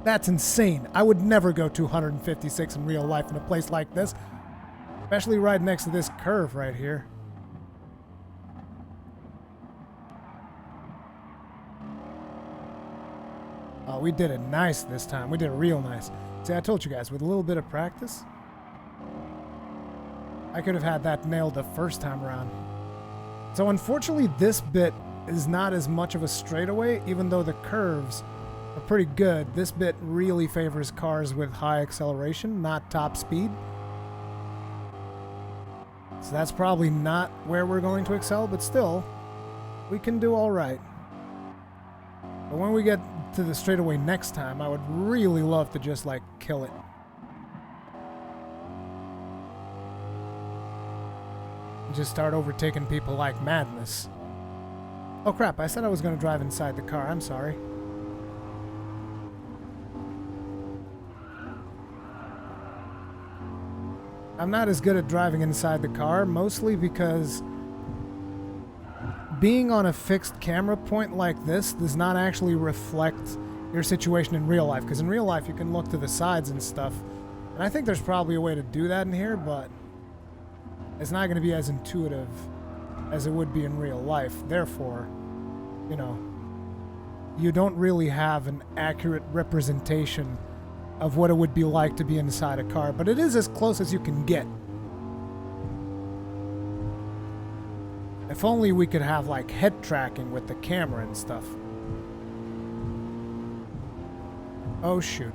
That's insane. I would never go 256 in real life in a place like this. Especially right next to this curve right here. Oh, we did it nice this time. We did it real nice. See, I told you guys, with a little bit of practice, I could have had that nailed the first time around. So unfortunately, this bit is not as much of a straightaway, even though the curves are pretty good. This bit really favors cars with high acceleration, not top speed. So that's probably not where we're going to excel, but still, we can do all right. But when we get to the straightaway next time, I would really love to just, like, kill it. Just start overtaking people like madness. Oh crap, I said I was going to drive inside the car. I'm sorry. I'm not as good at driving inside the car, mostly because being on a fixed camera point like this does not actually reflect your situation in real life. Because in real life, you can look to the sides and stuff. And I think there's probably a way to do that in here, but it's not going to be as intuitive as it would be in real life. Therefore, you know, you don't really have an accurate representation of what it would be like to be inside a car, but it is as close as you can get. If only we could have like head tracking with the camera and stuff. Oh shoot.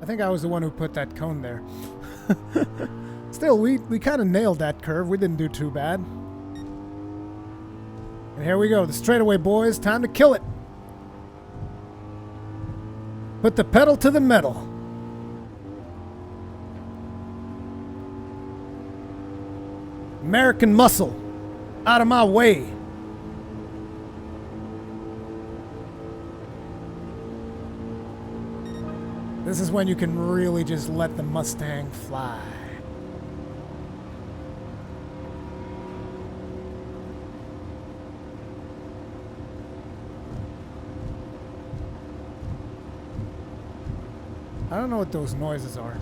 I think I was the one who put that cone there. Still, we kind of nailed that curve. We didn't do too bad. And here we go. The straightaway, boys. Time to kill it. Put the pedal to the metal. American muscle. Out of my way. This is when you can really just let the Mustang fly. I don't know what those noises are.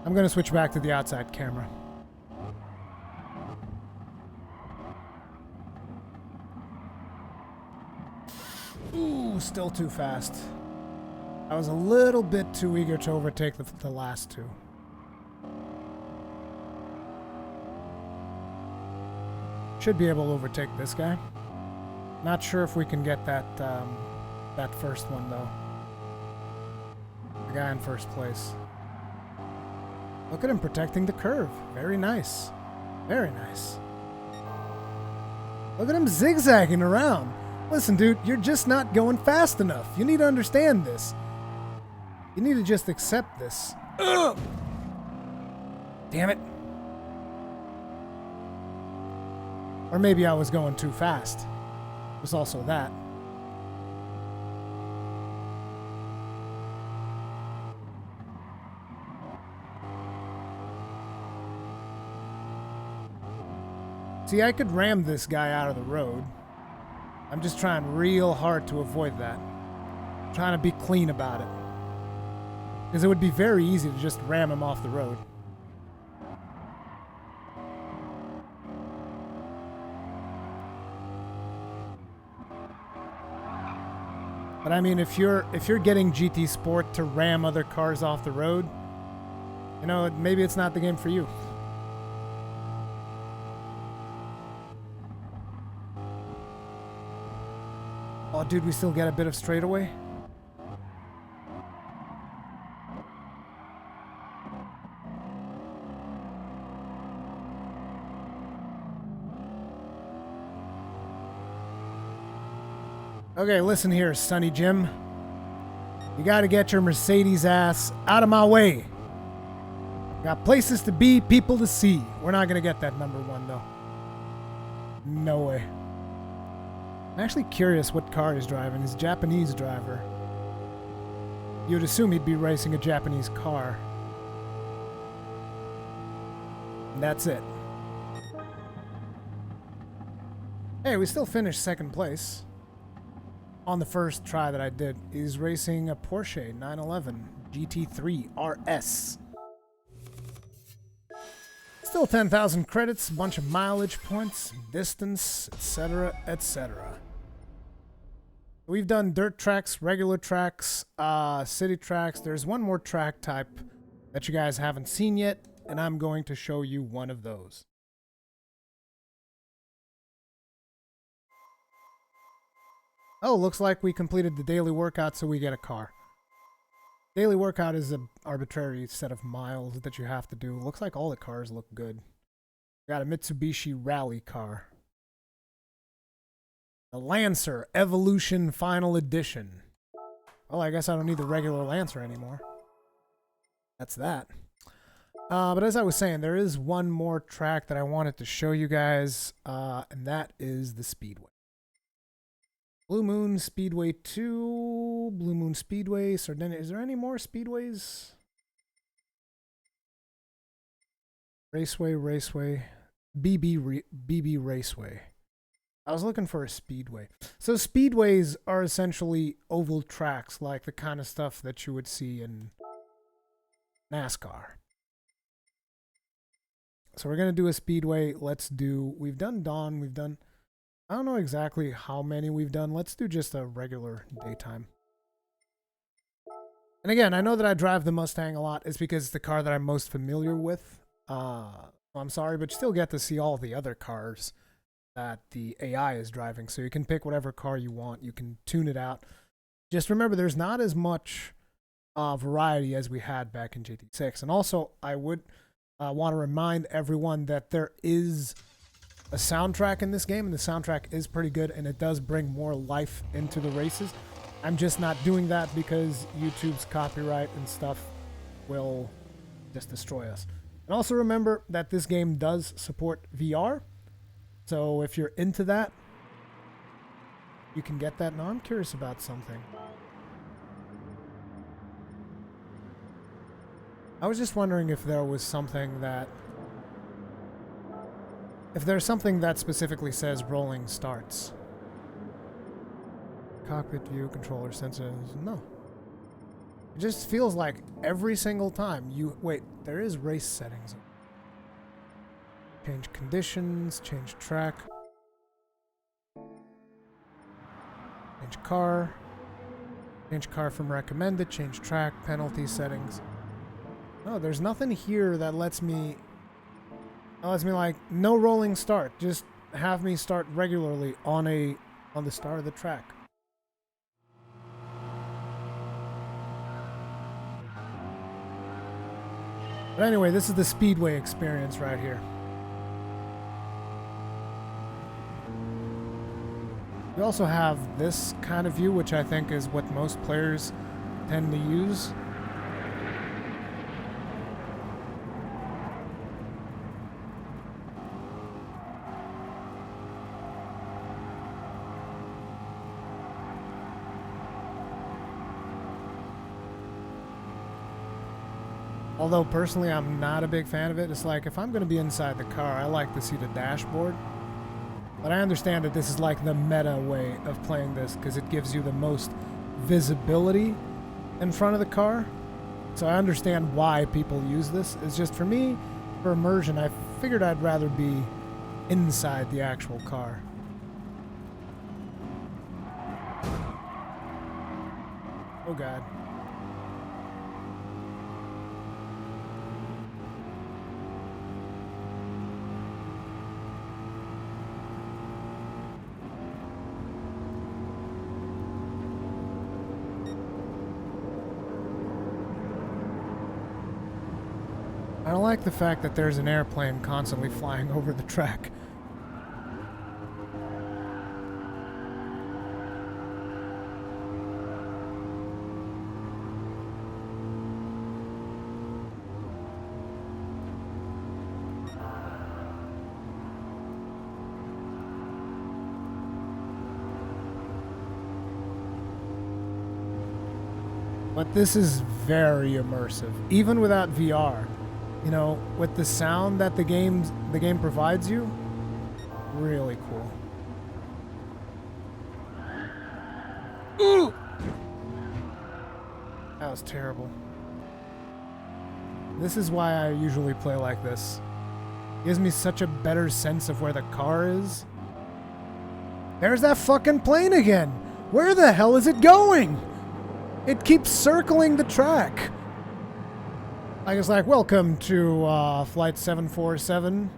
I'm going to switch back to the outside camera. Ooh, still too fast. I was a little bit too eager to overtake the last two. Should be able to overtake this guy. Not sure if we can get that that first one though. The guy in first place. Look at him protecting the curve. Very nice. Very nice. Look at him zigzagging around. Listen, dude, you're just not going fast enough. You need to understand this. You need to just accept this. Ugh! Damn it. Or maybe I was going too fast. It was also that. See, I could ram this guy out of the road. I'm just trying real hard to avoid that. I'm trying to be clean about it. Because it would be very easy to just ram him off the road. But I mean, if you're getting GT Sport to ram other cars off the road, you know, maybe it's not the game for you. Oh, dude, we still get a bit of straightaway. Okay, listen here, Sonny Jim. You gotta get your Mercedes ass out of my way. Got places to be, people to see. We're not gonna get that number one, though. No way. I'm actually curious what car he's driving. He's a Japanese driver. You'd assume he'd be racing a Japanese car. And that's it. Hey, we still finished second place. On the first try that I did. He's racing a Porsche 911 GT3 RS. Still 10,000 credits, a bunch of mileage points, distance, etc., etc. We've done dirt tracks, regular tracks, city tracks. There's one more track type that you guys haven't seen yet, and I'm going to show you one of those. Oh, looks like we completed the daily workout, so we get a car. Daily workout is an arbitrary set of miles that you have to do. Looks like all the cars look good. Got a Mitsubishi rally car. The Lancer Evolution Final Edition. Well, I guess I don't need the regular Lancer anymore. That's that. But as I was saying, there is one more track that I wanted to show you guys, and that is the Speedway. Blue Moon Speedway 2, Blue Moon Speedway, Sardinia. Is there any more Speedways? Raceway, BB Raceway. I was looking for a Speedway. So Speedways are essentially oval tracks, like the kind of stuff that you would see in NASCAR. So we're going to do a Speedway. We've done Dawn, we've done... I don't know exactly how many we've done. Let's do just a regular daytime. And again, I know that I drive the Mustang a lot. It's because it's the car that I'm most familiar with. I'm sorry, but you still get to see all the other cars that the AI is driving. So you can pick whatever car you want. You can tune it out. Just remember, there's not as much variety as we had back in GT6. And also, I would want to remind everyone that there is a soundtrack in this game, and the soundtrack is pretty good, and it does bring more life into the races. I'm just not doing that because YouTube's copyright and stuff will just destroy us. And also remember that this game does support VR. So if you're into that, you can get that. Now I'm curious about something. I was just wondering if there was something that... If there's something that specifically says rolling starts. Cockpit view, controller sensors. No. It just feels like every single time you... Wait, there is race settings. Change conditions, change track. Change car. Change car from recommended, change track, penalty settings. No, there's nothing here that lets me like, no rolling start. Just have me start regularly on the start of the track. But anyway, this is the Speedway experience right here. We also have this kind of view, which I think is what most players tend to use. Although personally I'm not a big fan of it. It's like, if I'm going to be inside the car, I like to see the dashboard. But I understand that this is like the meta way of playing this because it gives you the most visibility in front of the car. So I understand why people use this. It's just, for me, for immersion, I figured I'd rather be inside the actual car. Oh God. I don't like the fact that there's an airplane constantly flying over the track. But this is very immersive, even without VR. You know, with the sound that the game provides you, really cool. Ooh! That was terrible. This is why I usually play like this. It gives me such a better sense of where the car is. There's that fucking plane again! Where the hell is it going? It keeps circling the track. I was like, welcome to Flight 747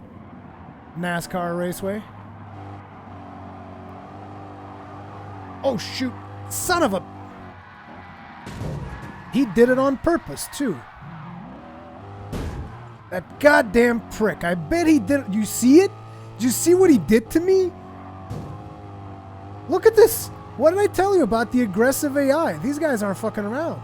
NASCAR Raceway. Oh, shoot. Son of a... He did it on purpose, too. That goddamn prick. I bet he did it. You see it? Did you see what he did to me? Look at this. What did I tell you about the aggressive AI? These guys aren't fucking around.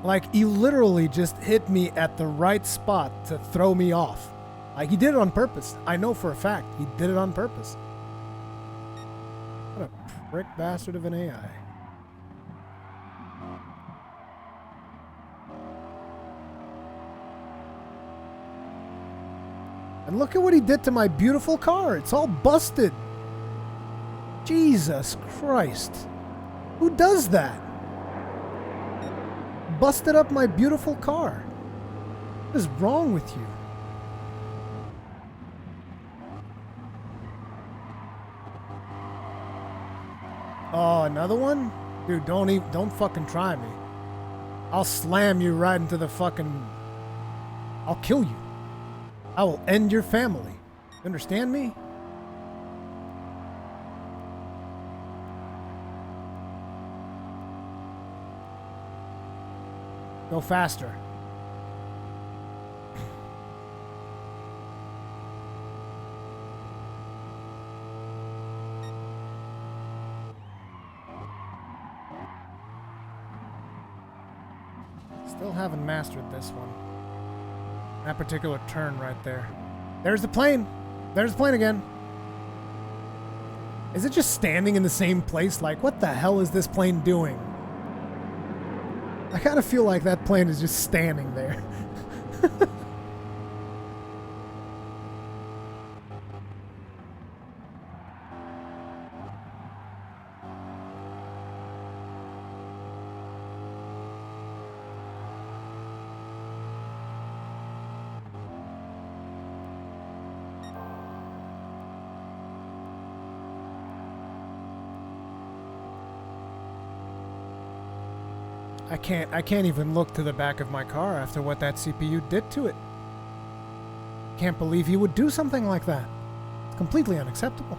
Like, he literally just hit me at the right spot to throw me off. Like, he did it on purpose. I know for a fact he did it on purpose. What a prick bastard of an AI. And look at what he did to my beautiful car. It's all busted. Jesus Christ. Who does that? Busted up my beautiful car. What is wrong with you? Oh, another one? Dude, don't fucking try me. I'll slam you right into the fucking... I'll kill you. I will end your family. You understand me? Go faster. Still haven't mastered this one. That particular turn right there. There's the plane. There's the plane again. Is it just standing in the same place? Like, what the hell is this plane doing? I kind of feel like that plane is just standing there. I can't even look to the back of my car after what that CPU did to it. Can't believe you would do something like that. It's completely unacceptable.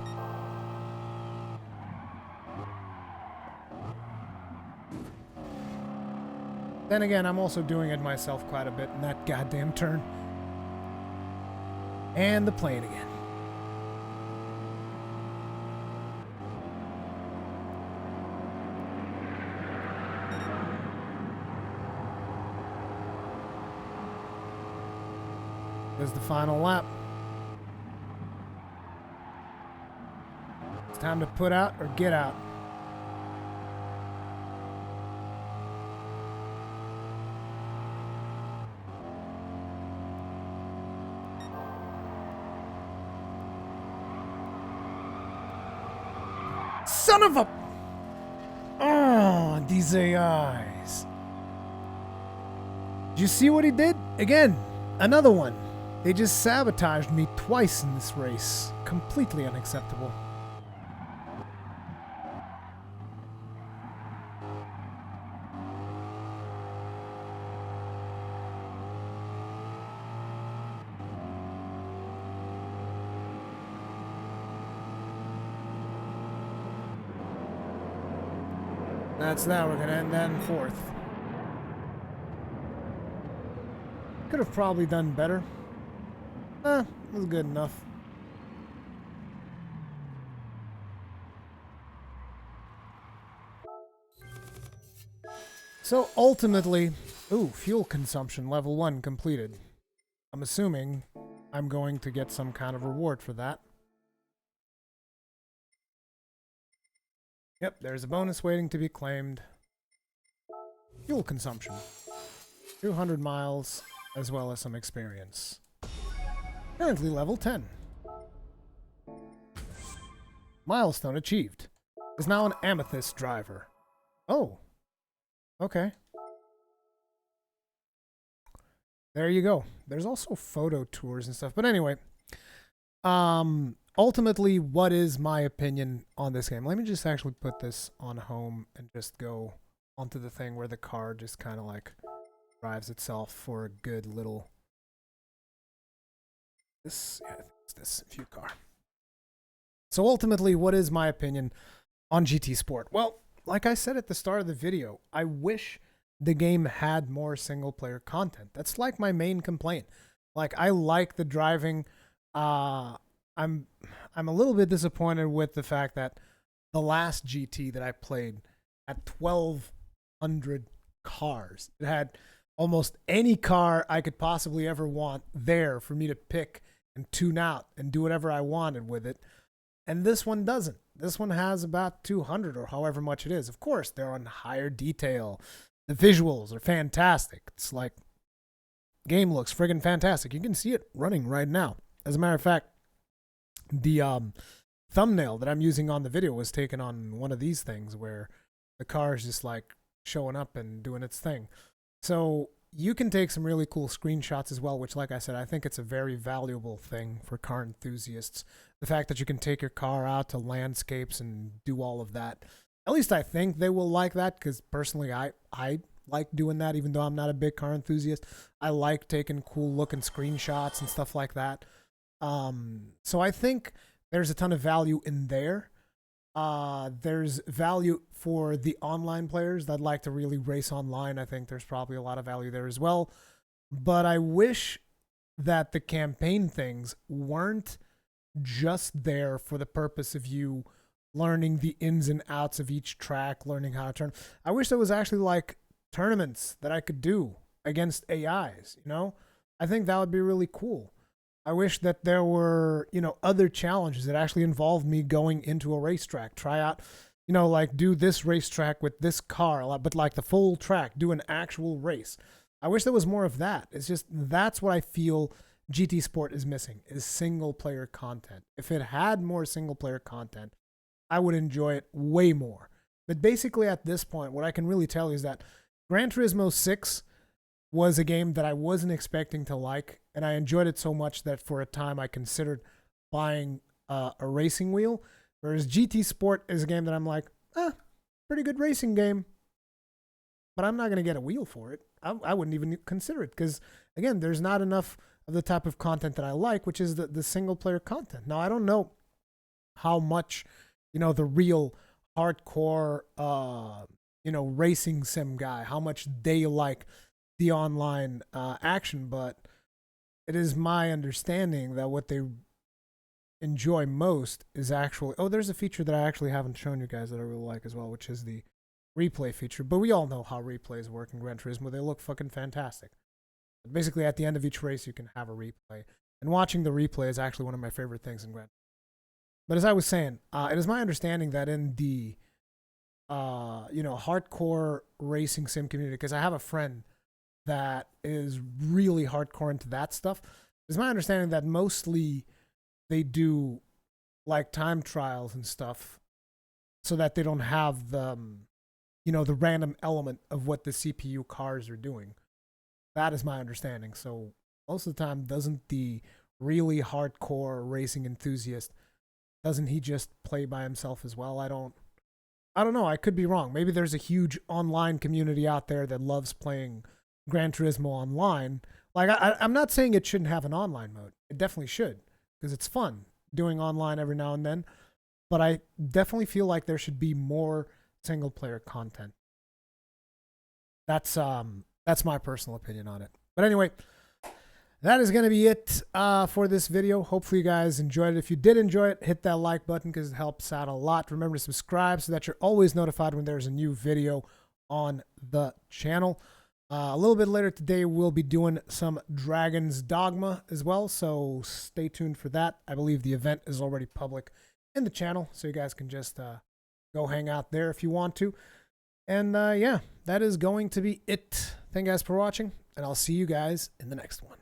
Then again, I'm also doing it myself quite a bit in that goddamn turn. And the plane again. There's the final lap. It's time to put out or get out. Son of a... Oh, these AIs. Did you see what he did? Again, another one. They just sabotaged me twice in this race. Completely unacceptable. That's that. We're going to end that in fourth. Could have probably done better. It was good enough. So ultimately, fuel consumption level 1 completed. I'm assuming I'm going to get some kind of reward for that. Yep, there's a bonus waiting to be claimed. Fuel consumption. 200 miles, as well as some experience. Currently level 10. Milestone achieved. Is now an amethyst driver. Oh. Okay. There you go. There's also photo tours and stuff. But anyway. Ultimately, what is my opinion on this game? Let me just actually put this on home and just go onto the thing where the car just kind of like drives itself for a good little... This, yeah, I think it's this view car. So ultimately, what is my opinion on GT Sport? Well, like I said at the start of the video, I wish the game had more single-player content. That's like my main complaint. Like, I like the driving. I'm a little bit disappointed with the fact that the last GT that I played had 1,200 cars. It had almost any car I could possibly ever want there for me to pick and tune out and do whatever I wanted with it. And this one doesn't. This one has about 200 or however much it is. Of course, they're on higher detail. The visuals are fantastic. It's like, game looks friggin' fantastic. You can see it running right now. As a matter of fact, the thumbnail that I'm using on the video was taken on one of these things where the car is just like showing up and doing its thing. So you can take some really cool screenshots as well, which, like I said, I think it's a very valuable thing for car enthusiasts. The fact that you can take your car out to landscapes and do all of that. At least I think they will like that, because personally I like doing that, even though I'm not a big car enthusiast. I like taking cool looking screenshots and stuff like that. So I think there's a ton of value in there. There's value for the online players that like to really race online. I think there's probably a lot of value there as well. But I wish that the campaign things weren't just there for the purpose of you learning the ins and outs of each track, learning how to turn. I wish there was actually like tournaments that I could do against AIs, you know? I think that would be really cool. I wish that there were, you know, other challenges that actually involved me going into a racetrack, try out, you know, like do this racetrack with this car, but like the full track, do an actual race. I wish there was more of that. It's just, that's what I feel GT Sport is missing, is single player content. If it had more single player content, I would enjoy it way more. But basically at this point, what I can really tell you is that Gran Turismo 6 was a game that I wasn't expecting to like, and I enjoyed it so much that for a time I considered buying a racing wheel, whereas GT Sport is a game that I'm like, pretty good racing game, but I'm not going to get a wheel for it. I wouldn't even consider it, because, again, there's not enough of the type of content that I like, which is the single-player content. Now, I don't know how much, you know, the real hardcore, you know, racing sim guy, how much they like the online action, but it is my understanding that what they enjoy most is actually, there's a feature that I actually haven't shown you guys that I really like as well, which is the replay feature. But we all know how replays work in Gran Turismo. They look fucking fantastic. But basically, at the end of each race, you can have a replay, and watching the replay is actually one of my favorite things in Gran Turismo. But as I was saying, it is my understanding that in the you know, hardcore racing sim community, because I have a friend that is really hardcore into that stuff. It's my understanding that mostly they do like time trials and stuff so that they don't have the, you know, the random element of what the CPU cars are doing. That is my understanding. So most of the time, doesn't the really hardcore racing enthusiast, doesn't he just play by himself as well? I don't know. I could be wrong. Maybe there's a huge online community out there that loves playing Gran Turismo online. Like, I'm not saying it shouldn't have an online mode. It definitely should, because it's fun doing online every now and then. But I definitely feel like there should be more single player content. That's my personal opinion on it. But anyway, that is going to be it for this video. Hopefully you guys enjoyed it. If you did enjoy it, hit that like button because it helps out a lot. Remember to subscribe so that you're always notified when there's a new video on the channel. A little bit later today, we'll be doing some Dragon's Dogma as well, so stay tuned for that. I believe the event is already public in the channel, so you guys can just go hang out there if you want to. And yeah, that is going to be it. Thank you guys for watching, and I'll see you guys in the next one.